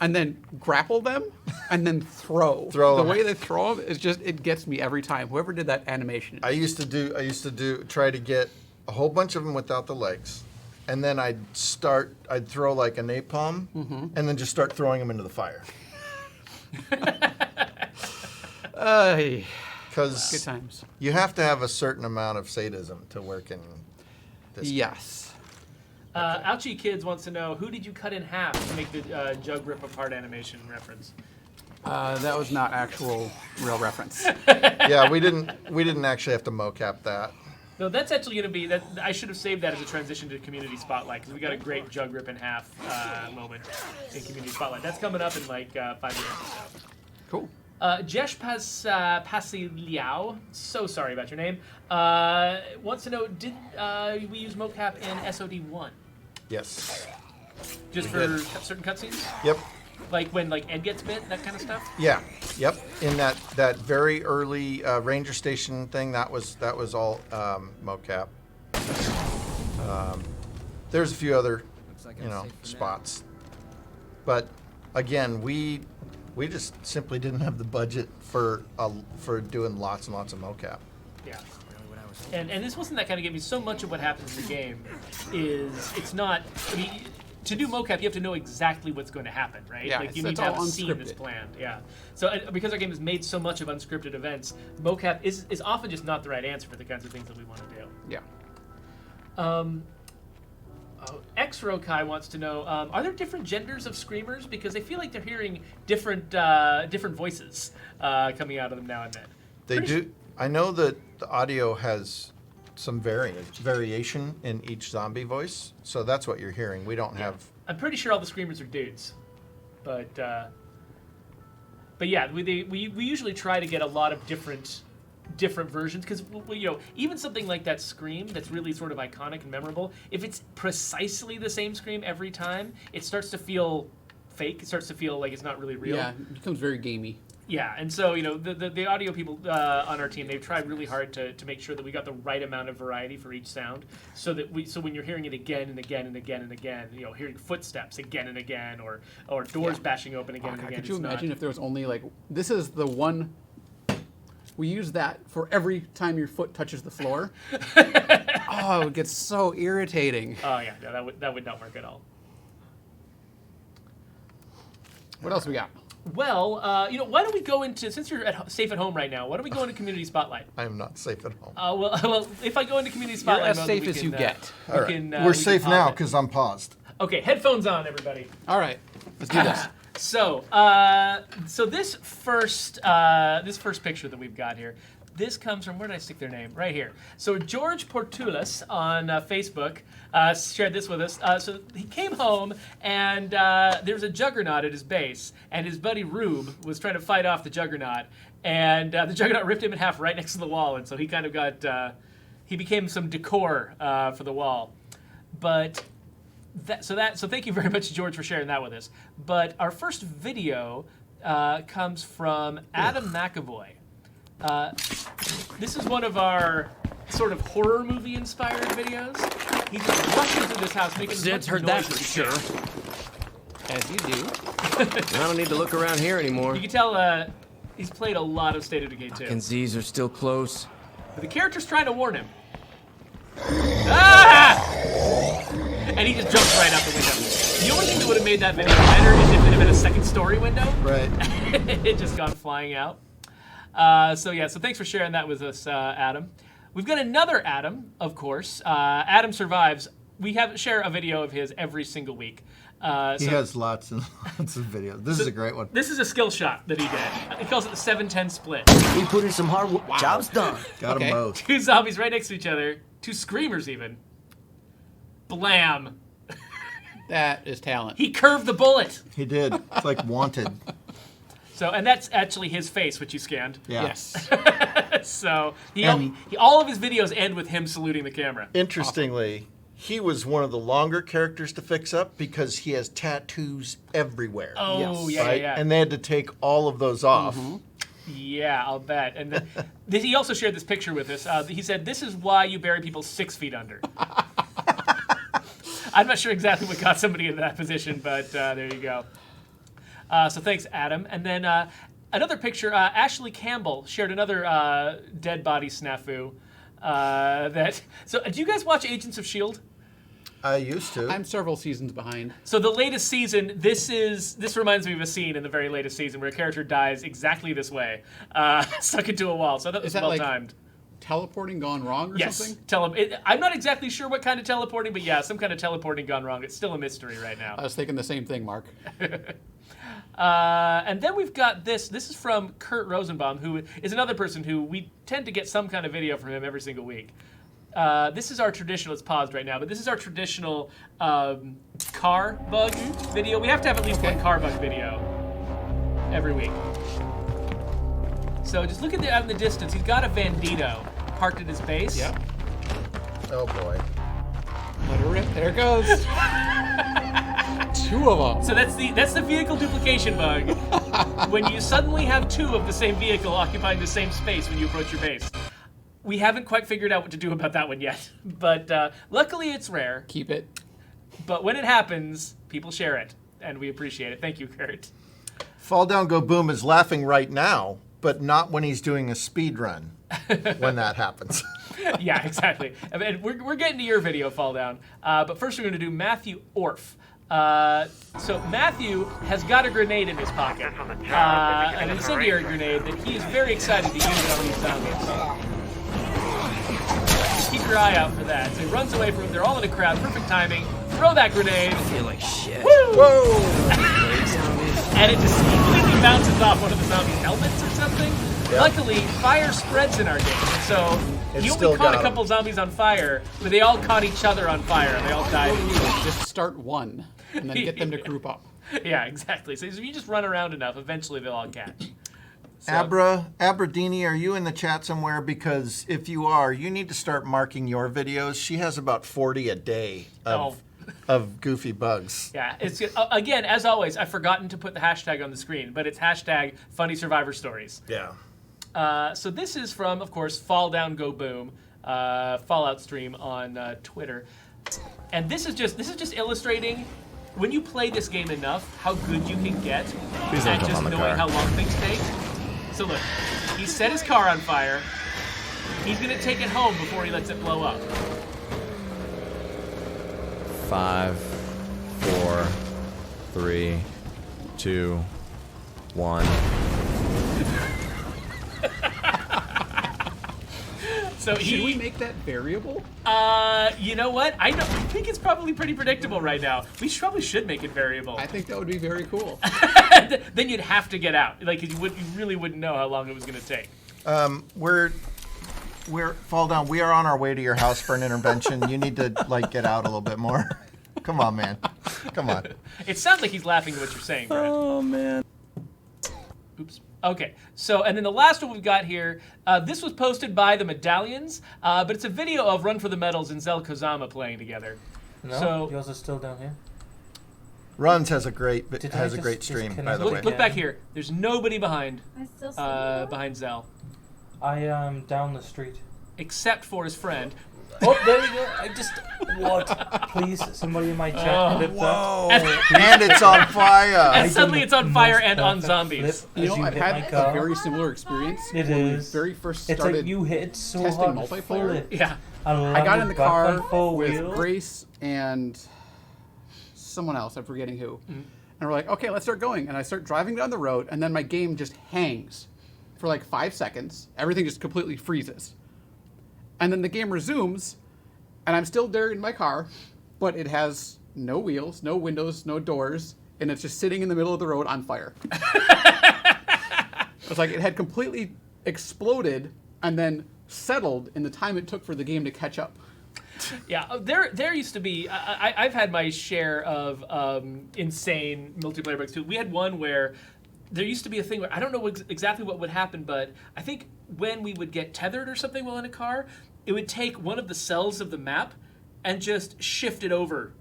and then grapple them and then throw. The way they throw them is just, it gets me every time. Whoever did that animation. I used to try to get a whole bunch of them without the legs. And then I'd throw like a napalm and then just start throwing them into the fire. Because good times. You have to have a certain amount of sadism to work in this. Yes. Ouchie Kids wants to know, who did you cut in half to make the jug rip apart animation reference? That was not actual real reference. Yeah, we didn't actually have to mocap that. No, that's actually going to be that. I should have saved that as a transition to Community Spotlight because we got a great jug rip in half moment in Community Spotlight. That's coming up in like 5 minutes or so. Cool. Jesh Pasiliao, so sorry about your name, wants to know, did we use mocap in SOD1? Yes. Just for certain cutscenes? Yep. Like when Ed gets bit, that kind of stuff? Yeah. Yep. In that very early Ranger Station thing, that was all mocap. There's a few other, spots, but again, we just simply didn't have the budget for doing lots and lots of mocap. Yeah. And this wasn't that kind of game. So much of what happens in the game is it's not. I mean, to do mocap, you have to know exactly what's going to happen, right? Yeah, like you need to have a scene that's planned. Yeah. So because our game is made so much of unscripted events, mocap is often just not the right answer for the kinds of things that we want to do. Yeah. X-Rokai wants to know: are there different genders of screamers? Because they feel like they're hearing different voices coming out of them now and then. They do. I know that the audio has some variation in each zombie voice, so that's what you're hearing. We don't have. I'm pretty sure all the screamers are dudes, but yeah, we usually try to get a lot of different versions because even something like that scream that's really sort of iconic and memorable, if it's precisely the same scream every time, it starts to feel fake. It starts to feel like it's not really real. Yeah, it becomes very gamey. Yeah, and so the audio people on our team, they've tried really hard to make sure that we got the right amount of variety for each sound, so when you're hearing it again and again and again and again, hearing footsteps again and again, or doors bashing open again and again. Could you imagine if there was only this is the one. We use that for every time your foot touches the floor. Oh, it would get so irritating. Oh yeah, no, that would not work at all. What else we got? Well, why don't we go into, since you're safe at home right now, why don't we go into Community Spotlight? I am not safe at home. Well, if I go into Community Spotlight, you're as safe as you get. All right. We're safe now because I'm paused. Okay, headphones on, everybody. All right, let's do this. So this first picture that we've got here, this comes from, where did I stick their name? Right here. So George Portulis on Facebook shared this with us. So he came home and there was a juggernaut at his base, and his buddy Rube was trying to fight off the juggernaut, and the juggernaut ripped him in half right next to the wall, and so he kind of got he became some decor for the wall. But so thank you very much, George, for sharing that with us. But our first video comes from Adam McAvoy. This is one of our sort of horror movie inspired videos. He just rushes through this house making as much heard noise that for as he sure. can. As you do. I don't need to look around here anymore. You can tell he's played a lot of State of Decay 2. And Z's are still close. But the character's trying to warn him. Ah! And he just jumps right out the window. The only thing that would have made that video better is if it had been a second story window. Right. It just gone flying out. So thanks for sharing that with us, Adam. We've got another Adam, of course. Adam Survives. We share a video of his every single week. He has lots and lots of videos. This is a great one. This is a skill shot that he did. He calls it the 7-10 split. We put in some hard work. Wow. Job's done. Got them both. Two zombies right next to each other. Two screamers even. Blam. That is talent. He curved the bullet. He did. It's like Wanted. So, and that's actually his face, which you scanned. Yeah. Yes. So, all of his videos end with him saluting the camera. Interestingly, he was one of the longer characters to fix up because he has tattoos everywhere. Oh, Yes. Right? yeah. And they had to take all of those off. Mm-hmm. Yeah, I'll bet. And he also shared this picture with us. He said, "This is why you bury people 6 feet under." I'm not sure exactly what got somebody in that position, but there you go. So thanks, Adam. And then another picture, Ashley Campbell shared another dead body snafu. So do you guys watch Agents of S.H.I.E.L.D.? I used to. I'm several seasons behind. So the latest season, this reminds me of a scene in the very latest season where a character dies exactly this way, stuck into a wall. So that was well timed. Teleporting gone wrong or something? I'm not exactly sure what kind of teleporting, but yeah, some kind of teleporting gone wrong. It's still a mystery right now. I was thinking the same thing, Mark. And then we've got this. This is from Kurt Rosenbaum, who is another person who we tend to get some kind of video from him every single week. This is our traditional, it's paused right now, but this is our traditional car bug video. We have to have at least one car bug video every week. So just look at out in the distance. He's got a Bandito parked at his base. Yep. Oh boy. Let her rip. There it goes. 2 of them. So that's the vehicle duplication bug. When you suddenly have 2 of the same vehicle occupying the same space when you approach your base. We haven't quite figured out what to do about that one yet, but luckily it's rare. Keep it. But when it happens, people share it, and we appreciate it. Thank you, Kurt. Fall Down Go Boom is laughing right now, but not when he's doing a speed run when that happens. Yeah, exactly. I mean, we're getting to your video, Fall Down. But first we're going to do Matthew Orff. So Matthew has got a grenade in his pocket, an incendiary grenade that he is very excited to use it on these zombies. Keep your eye out for that. So he runs away from them. They're all in a crowd. Perfect timing. Throw that grenade. I feel like shit. Woo! Whoa! And it just completely bounces off one of the zombies' helmets or something. Yep. Luckily, fire spreads in our game, so It he still only caught got a couple zombies on fire, but they all caught each other on fire. They all died. Just start one and then get them to group up. Yeah, exactly. So if you just run around enough, eventually they'll all catch. So, Abradini, are you in the chat somewhere? Because if you are, you need to start marking your videos. She has about 40 a day of goofy bugs. yeah, it's again, as always, I've forgotten to put the hashtag on the screen, but it's hashtag Funny Survivor Stories. Yeah. So this is from, of course, Fall Down Go Boom, Fallout stream on Twitter, and this is just illustrating when you play this game enough how good you can get at just knowing how long things take. So look, he set his car on fire. He's gonna take it home before he lets it blow up. 5, 4, 3, 2, 1. So Should we make that variable? You know what? I think it's probably pretty predictable right now. We probably should make it variable. I think that would be very cool. Then you'd have to get out. Like you really wouldn't know how long it was going to take. We're Fall Down. We are on our way to your house for an intervention. You need to get out a little bit more. Come on, man. Come on. It sounds like he's laughing at what you're saying, Brent. Oh, man. Oops. Okay, so, and then the last one we've got here, this was posted by the Medallions, but it's a video of Run for the Medals and Zel Kozama playing together. No, So- yours is still down here. Runs has a great Did I just stream, by disconnect the it? way. Look back here. There's nobody behind I still see behind Zel, I am down the street. except for his friend. Oh, there we go. I just what? Please, somebody in my chat clip that. Whoa! And it's on fire. And suddenly did it's on the fire most and on perfect zombies. flip You as know, I've hit my had car. a very similar experience. It when we is. very first It's started like you hit so testing hard. multiplayer. Fully. Yeah. I got in the car on four with wheels. Grace and someone else, I'm forgetting who. And we're like, okay, let's start going. And I start driving down the road, and then my game just hangs for like 5 seconds. Everything just completely freezes. And then the game resumes, and I'm still there in my car, but it has no wheels, no windows, no doors, and it's just sitting in the middle of the road on fire. It's like it had completely exploded and then settled in the time it took for the game to catch up. Yeah, there used to be. I've had my share of insane multiplayer bugs too. We had one where there used to be a thing where I don't know exactly what would happen, but I think when we would get tethered or something while in a car, it would take one of the cells of the map and just shift it over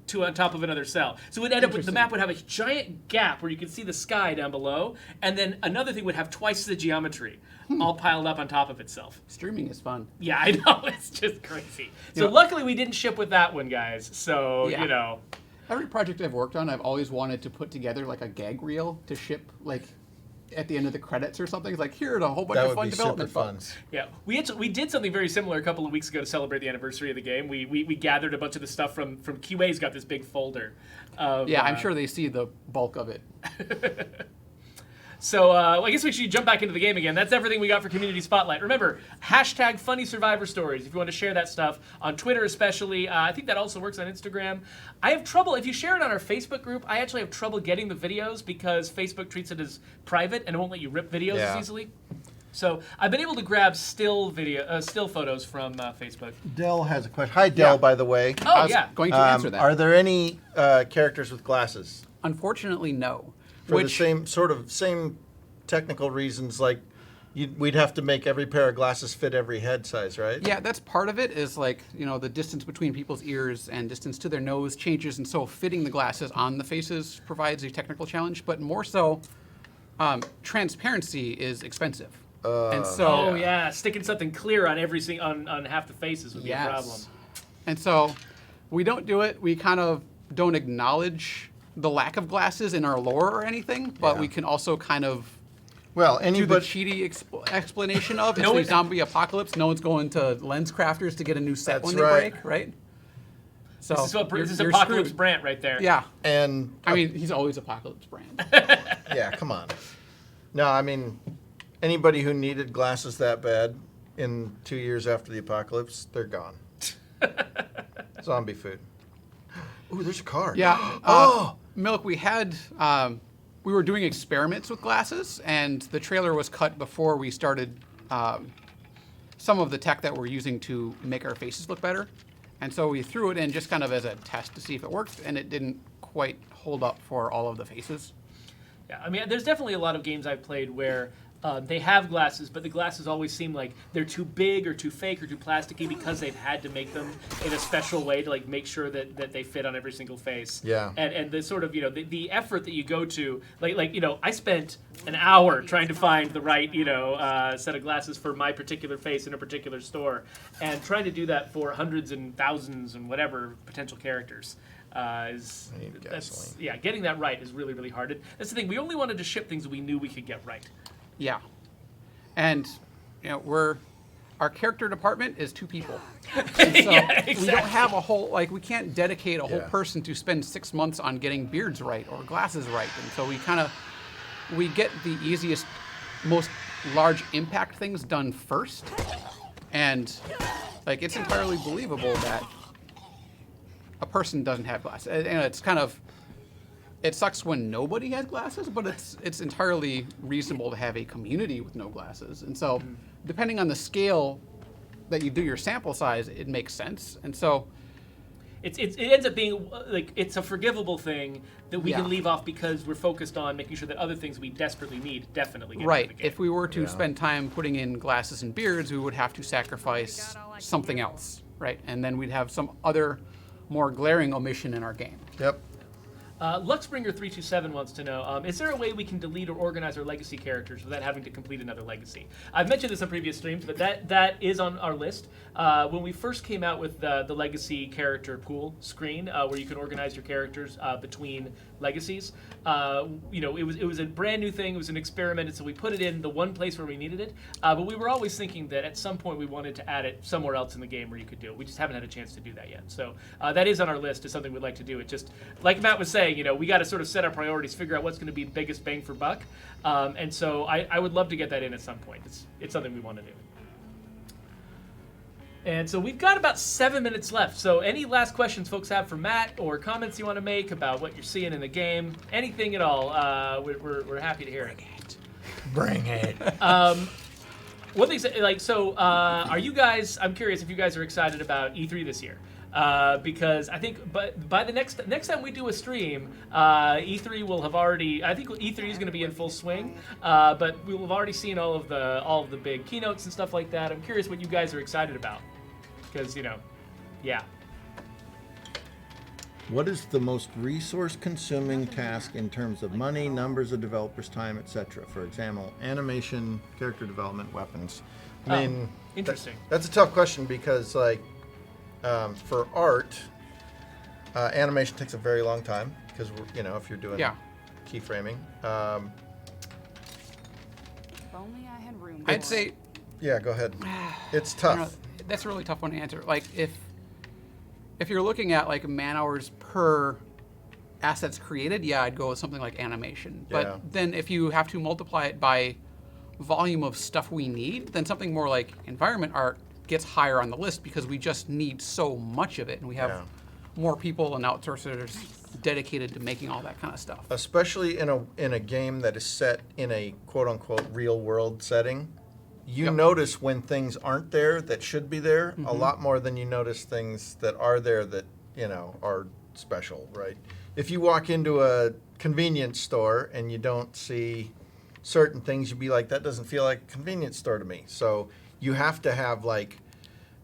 to on top of another cell. So it would end up with the map would have a giant gap where you could see the sky down below, and then another thing would have twice the geometry all piled up on top of itself. Streaming is fun. Yeah, I know. It's just crazy. So Yeah. luckily we didn't ship with that one, guys. So, Yeah. you know. Every project I've worked on, I've always wanted to put together like a gag reel to ship like at the end of the credits or something. It's like, here's a whole bunch That of would fun be super development fun. bugs. Yeah, we did something very similar a couple of weeks ago to celebrate the anniversary of the game. We gathered a bunch of the stuff from QA's got this big folder. Of, Yeah, I'm sure they see the bulk of it. So I guess we should jump back into the game again. That's everything we got for Community Spotlight. Remember, hashtag Funny Survivor Stories if you want to share that stuff on Twitter especially. I think that also works on Instagram. I have trouble, if you share it on our Facebook group, I actually have trouble getting the videos because Facebook treats it as private and it won't let you rip videos as easily. So I've been able to grab still photos from Facebook. Dell has a question. Hi, Dell, Yeah. by the way. Oh, I was yeah. going to answer that. Are there any characters with glasses? Unfortunately, no. For the same technical reasons, like we'd have to make every pair of glasses fit every head size, right? Yeah, that's part of it. Is like the distance between people's ears and distance to their nose changes, and so fitting the glasses on the faces provides a technical challenge. But more so, transparency is expensive, and so Oh yeah, sticking something clear on on half the faces would be a problem. And so we don't do it. We kind of don't acknowledge the lack of glasses in our lore or anything, but Yeah. we can also kind of Well, do the anybody. cheaty explanation of it's a zombie apocalypse. No one's going to lens crafters to get a new set That's when they right. break, right? So This is you're Apocalypse screwed. Brant right there. Yeah, And I mean he's always Apocalypse Brand. yeah, come on. No, I mean, anybody who needed glasses that bad in 2 years after the apocalypse, they're gone. Zombie food. Ooh, there's a card. Yeah. Milk. We had. We were doing experiments with glasses, and the trailer was cut before we started some of the tech that we're using to make our faces look better. And so we threw it in just kind of as a test to see if it worked, and it didn't quite hold up for all of the faces. Yeah, I mean, there's definitely a lot of games I've played where they have glasses, but the glasses always seem like they're too big or too fake or too plasticky because they've had to make them in a special way to like make sure that they fit on every single face. Yeah. And the sort of the effort that you go to like I spent an hour trying to find the right set of glasses for my particular face in a particular store, and trying to do that for hundreds and thousands and whatever potential characters. Getting that right is really, really hard. That's the thing. We only wanted to ship things we knew we could get right. Yeah. And our character department is 2 people. And so exactly. we don't have a whole we can't dedicate a whole Yeah. person to spend 6 months on getting beards right or glasses right. And so we get the easiest, most large impact things done first. And it's entirely believable that a person doesn't have glasses. And it's kind of, it sucks when nobody has glasses, but it's entirely reasonable to have a community with no glasses. And so, depending on the scale that you do your sample size, it makes sense. And so, it ends up being it's a forgivable thing that we Yeah. can leave off because we're focused on making sure that other things we desperately need definitely get right, into the game. if we were to spend time putting in glasses and beards, we would have to sacrifice something else, right? And then we'd have some other more glaring omission in our game. Yep. Luxbringer327 wants to know, is there a way we can delete or organize our legacy characters without having to complete another legacy? I've mentioned this on previous streams, but that is on our list. When we first came out with the legacy character pool screen, where you can organize your characters between legacies, it was a brand new thing. It was an experiment, and so we put it in the one place where we needed it. But we were always thinking that at some point we wanted to add it somewhere else in the game where you could do it. We just haven't had a chance to do that yet. So that is on our list as something we'd like to do. It just, like Matt was saying, we got to sort of set our priorities, figure out what's going to be the biggest bang for buck. And so I would love to get that in at some point. It's something we want to do. And so we've got about 7 minutes left. So any last questions folks have for Matt, or comments you want to make about what you're seeing in the game, anything at all, we're happy to hear it. Bring it. One thing, are you guys? I'm curious if you guys are excited about E3 this year, because I think, by the next time we do a stream, E3 will have already. I think E3 is going to be in full swing, but we will have already seen all of the big keynotes and stuff like that. I'm curious what you guys are excited about, because yeah. What is the most resource-consuming task in terms of money, numbers of developers' time, etc.? For example, animation, character development, weapons. I mean, interesting. That's a tough question because, for art, animation takes a very long time because if you're doing keyframing. If only I had room. I'd say Yeah, go ahead. It's I don't tough. know, that's a really tough one to answer. If you're looking at man hours per assets created, I'd go with something like animation. Yeah. But then if you have to multiply it by volume of stuff we need, then something more like environment art gets higher on the list because we just need so much of it, and we have more people and outsourcers dedicated to making all that kind of stuff. Especially in a game that is set in a quote-unquote real-world setting. You notice when things aren't there that should be there a lot more than you notice things that are there that, are special, right? If you walk into a convenience store and you don't see certain things, you'd be like, that doesn't feel like a convenience store to me. So you have to have like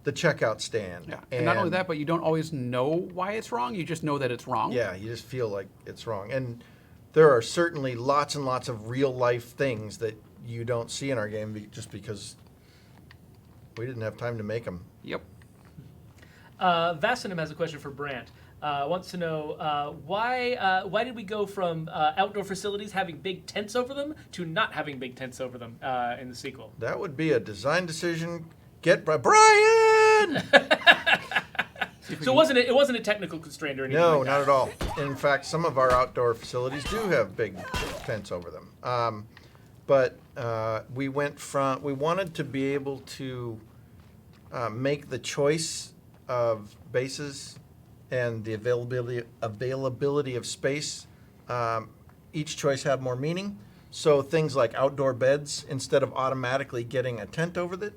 the checkout stand. Yeah. And not only that, but you don't always know why it's wrong. You just know that it's wrong. Yeah, you just feel like it's wrong. And there are certainly lots and lots of real life things that you don't see in our game just because we didn't have time to make them. Yep. Vassinum has a question for Brant. Wants to know why did we go from outdoor facilities having big tents over them to not having big tents over them in the sequel? That would be a design decision. Get by Brian! So it wasn't a technical constraint or anything? No, like that? not at all. In fact, some of our outdoor facilities do have big tents over them. But we wanted to be able to make the choice of bases and the availability of space. Each choice had more meaning. So things like outdoor beds, instead of automatically getting a tent over it,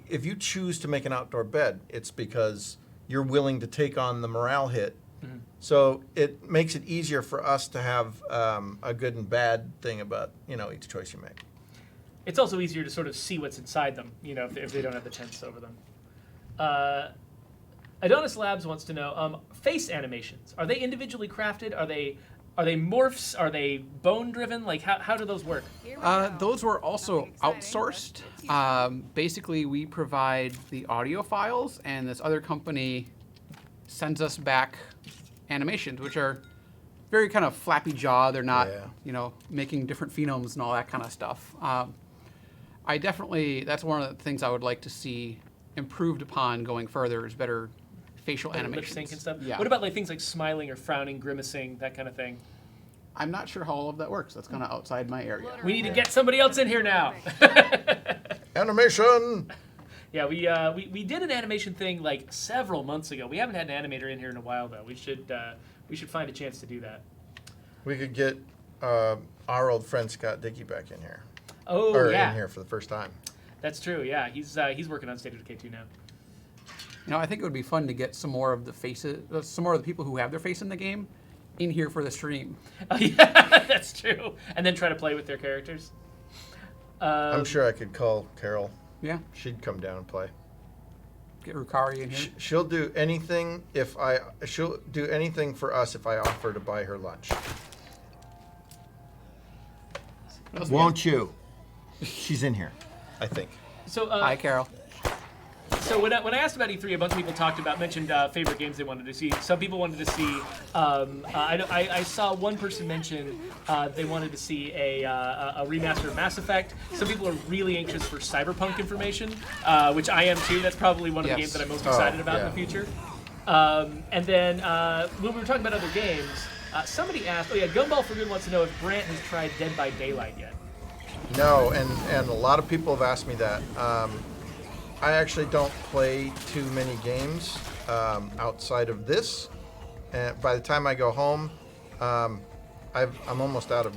if you choose to make an outdoor bed, it's because you're willing to take on the morale hit. Mm-hmm. So it makes it easier for us to have a good and bad thing about each choice you make. It's also easier to sort of see what's inside them, if they don't have the tents over them. Adonis Labs wants to know face animations. Are they individually crafted? Are they morphs? Are they bone driven? Like how do those work? Those were also outsourced. Basically, we provide the audio files, and this other company sends us back animations, which are very kind of flappy jaw. They're not, making different phenomes and all that kind of stuff. That's one of the things I would like to see improved upon going further is better facial animations. Lip sync and stuff? Yeah. What about like things like smiling or frowning, grimacing, that kind of thing? I'm not sure how all of that works. That's kind of outside my area. We need to get somebody else in here now. Animation! Yeah, we did an animation thing like several months ago. We haven't had an animator in here in a while though. We should find a chance to do that. We could get our old friend Scott Dickey back in here. Oh, in here for the first time. That's true. Yeah, he's working on State of Decay 2 now. I think it would be fun to get some more of the people who have their face in the game in here for the stream. Oh, yeah, that's true. And then try to play with their characters. I'm sure I could call Carol. Yeah. She'd come down and play. Get Rukari in here. She'll do anything she'll do anything for us if I offer to buy her lunch. Won't you? She's in here, I think. So hi, Carol. So when I asked about E3, a bunch of people mentioned favorite games they wanted to see. Some people wanted to see. I saw one person mention they wanted to see a remaster of Mass Effect. Some people are really anxious for Cyberpunk information, which I am too. That's probably one of the games that I'm most excited about in the future. And then when we were talking about other games, somebody asked, Gumball for Good wants to know if Brant has tried Dead by Daylight yet. No, and a lot of people have asked me that. I actually don't play too many games outside of this. And by the time I go home, I'm almost out of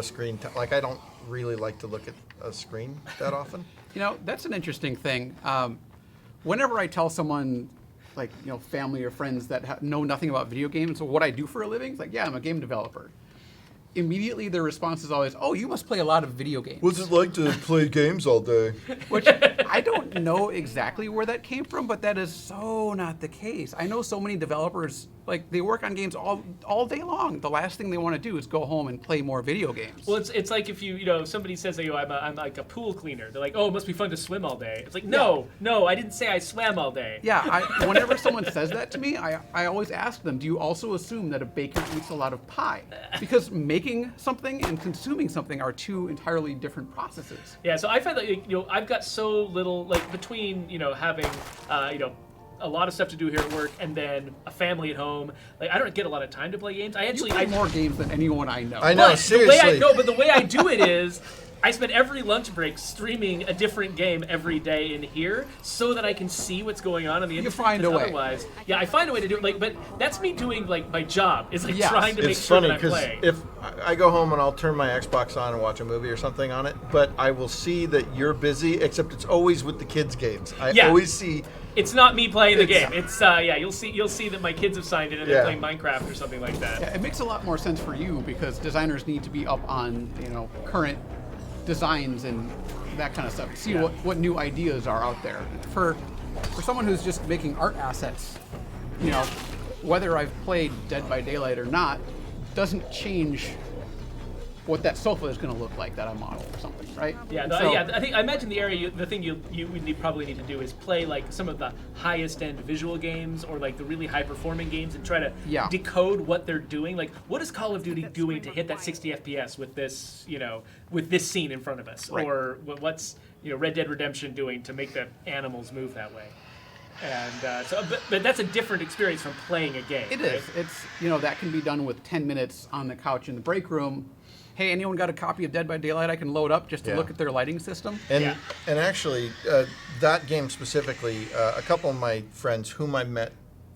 screen time. Like I don't really like to look at a screen that often. That's an interesting thing. Whenever I tell someone, family or friends that know nothing about video games, so what I do for a living, it's like, yeah, I'm a game developer. Immediately their response is always, oh, you must play a lot of video games. What's it like to play games all day? Which I don't know exactly where that came from, but that is so not the case. I know so many developers, they work on games all day long. The last thing they want to do is go home and play more video games. Well, it's like if if somebody says, I'm like a pool cleaner. They're like, oh, it must be fun to swim all day. It's like, no, I didn't say I swam all day. Yeah, whenever someone says that to me, I always ask them, do you also assume that a baker eats a lot of pie? Because making something and consuming something are two entirely different processes. Yeah, so I find that I've got so little between having a lot of stuff to do here at work and then a family at home. I don't get a lot of time to play games. I play more games than anyone I know. I know, but seriously. But the way I do it is I spend every lunch break streaming a different game every day in here so that I can see what's going on in the industry. You find a way. Otherwise, yeah, I find a way to do it. But that's me doing my job is Yes. trying to make It's sure funny that I play. if I go home and I'll turn my Xbox on and watch a movie or something on it, but I will see that you're busy, except it's always with the kids' games. I always see It's not me playing the game. It's yeah. You'll see that my kids have signed it and they're playing Minecraft or something like that. Yeah, it makes a lot more sense for you because designers need to be up on current designs and that kind of stuff. See what new ideas are out there. For someone who's just making art assets, whether I've played Dead by Daylight or not, doesn't change what that sofa is going to look like that I model or something, right? Yeah, I imagine the thing you would probably need to do is play like some of the highest end visual games or like the really high performing games and try to decode what they're doing. Like, what is Call of Duty doing to hit that 60 FPS with this, with this scene in front of us, or what's Red Dead Redemption doing to make the animals move that way? And but that's a different experience from playing a game. It is. It's that can be done with 10 minutes on the couch in the break room. Hey, anyone got a copy of Dead by Daylight I can load up just to look at their lighting system? And actually, that game specifically, a couple of my friends whom I met,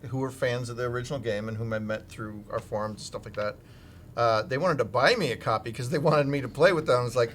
who were fans of the original game and whom I met through our forums and stuff like that, they wanted to buy me a copy because they wanted me to play with them. I was like,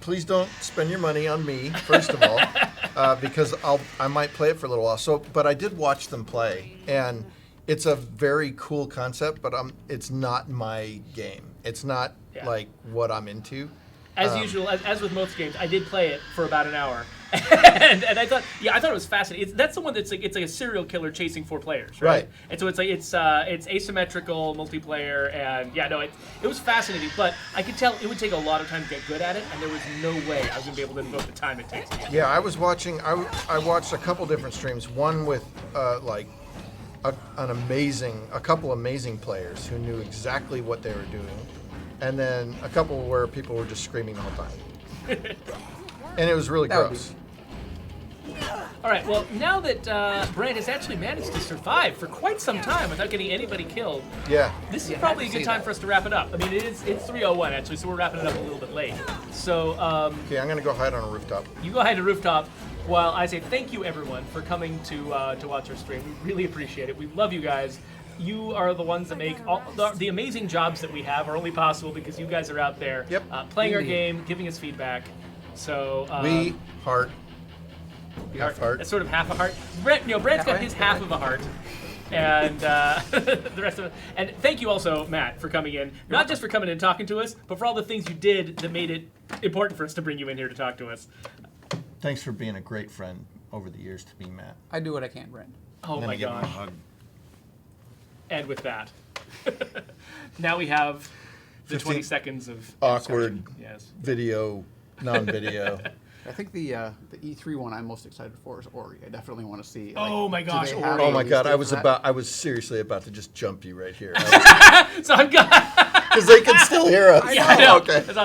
please don't spend your money on me, first of all, because I might play it for a little while. So, but I did watch them play, and it's a very cool concept, but it's not my game. It's not like what I'm into. As usual, as with most games, I did play it for about an hour, and I thought it was fascinating. That's the one that's like it's like a serial killer chasing 4 players, right? And so it's like it's asymmetrical multiplayer, and it was fascinating. But I could tell it would take a lot of time to get good at it, and there was no way I was gonna be able to devote the time it takes. Yeah, I was watching. I watched a couple different streams. One with like a couple amazing players who knew exactly what they were doing, and then a couple where people were just screaming the whole time. And it was really gross. All right, well, now that Brant has actually managed to survive for quite some time without getting anybody killed, this is probably a good time for us to wrap it up. I mean, it's 3:01 actually, so we're wrapping it up a little bit late. So okay, I'm gonna go hide on a rooftop. You go hide on a rooftop while I say thank you everyone for coming to watch our stream. We really appreciate it. We love you guys. You are the ones that make all the amazing jobs that we have are only possible because you guys are out there playing our game, giving us feedback. So we heart. Half heart. That's sort of half a heart. Brant's got his half of a heart, and the rest of it. And thank you also, Matt, for coming in. Not just for coming in and talking to us, but for all the things you did that made it important for us to bring you in here to talk to us. Thanks for being a great friend over the years to me, Matt. I do what I can, Brent. Oh my gosh. And with that, now we have the 20 seconds of awkward video, non-video. I think the E3 one I'm most excited for is Ori. I definitely want to see. Oh my gosh, Ori! Oh my god, I was seriously about to just jump you right here. So I'm because they can still hear us. Yeah, I know. Okay. That's awesome.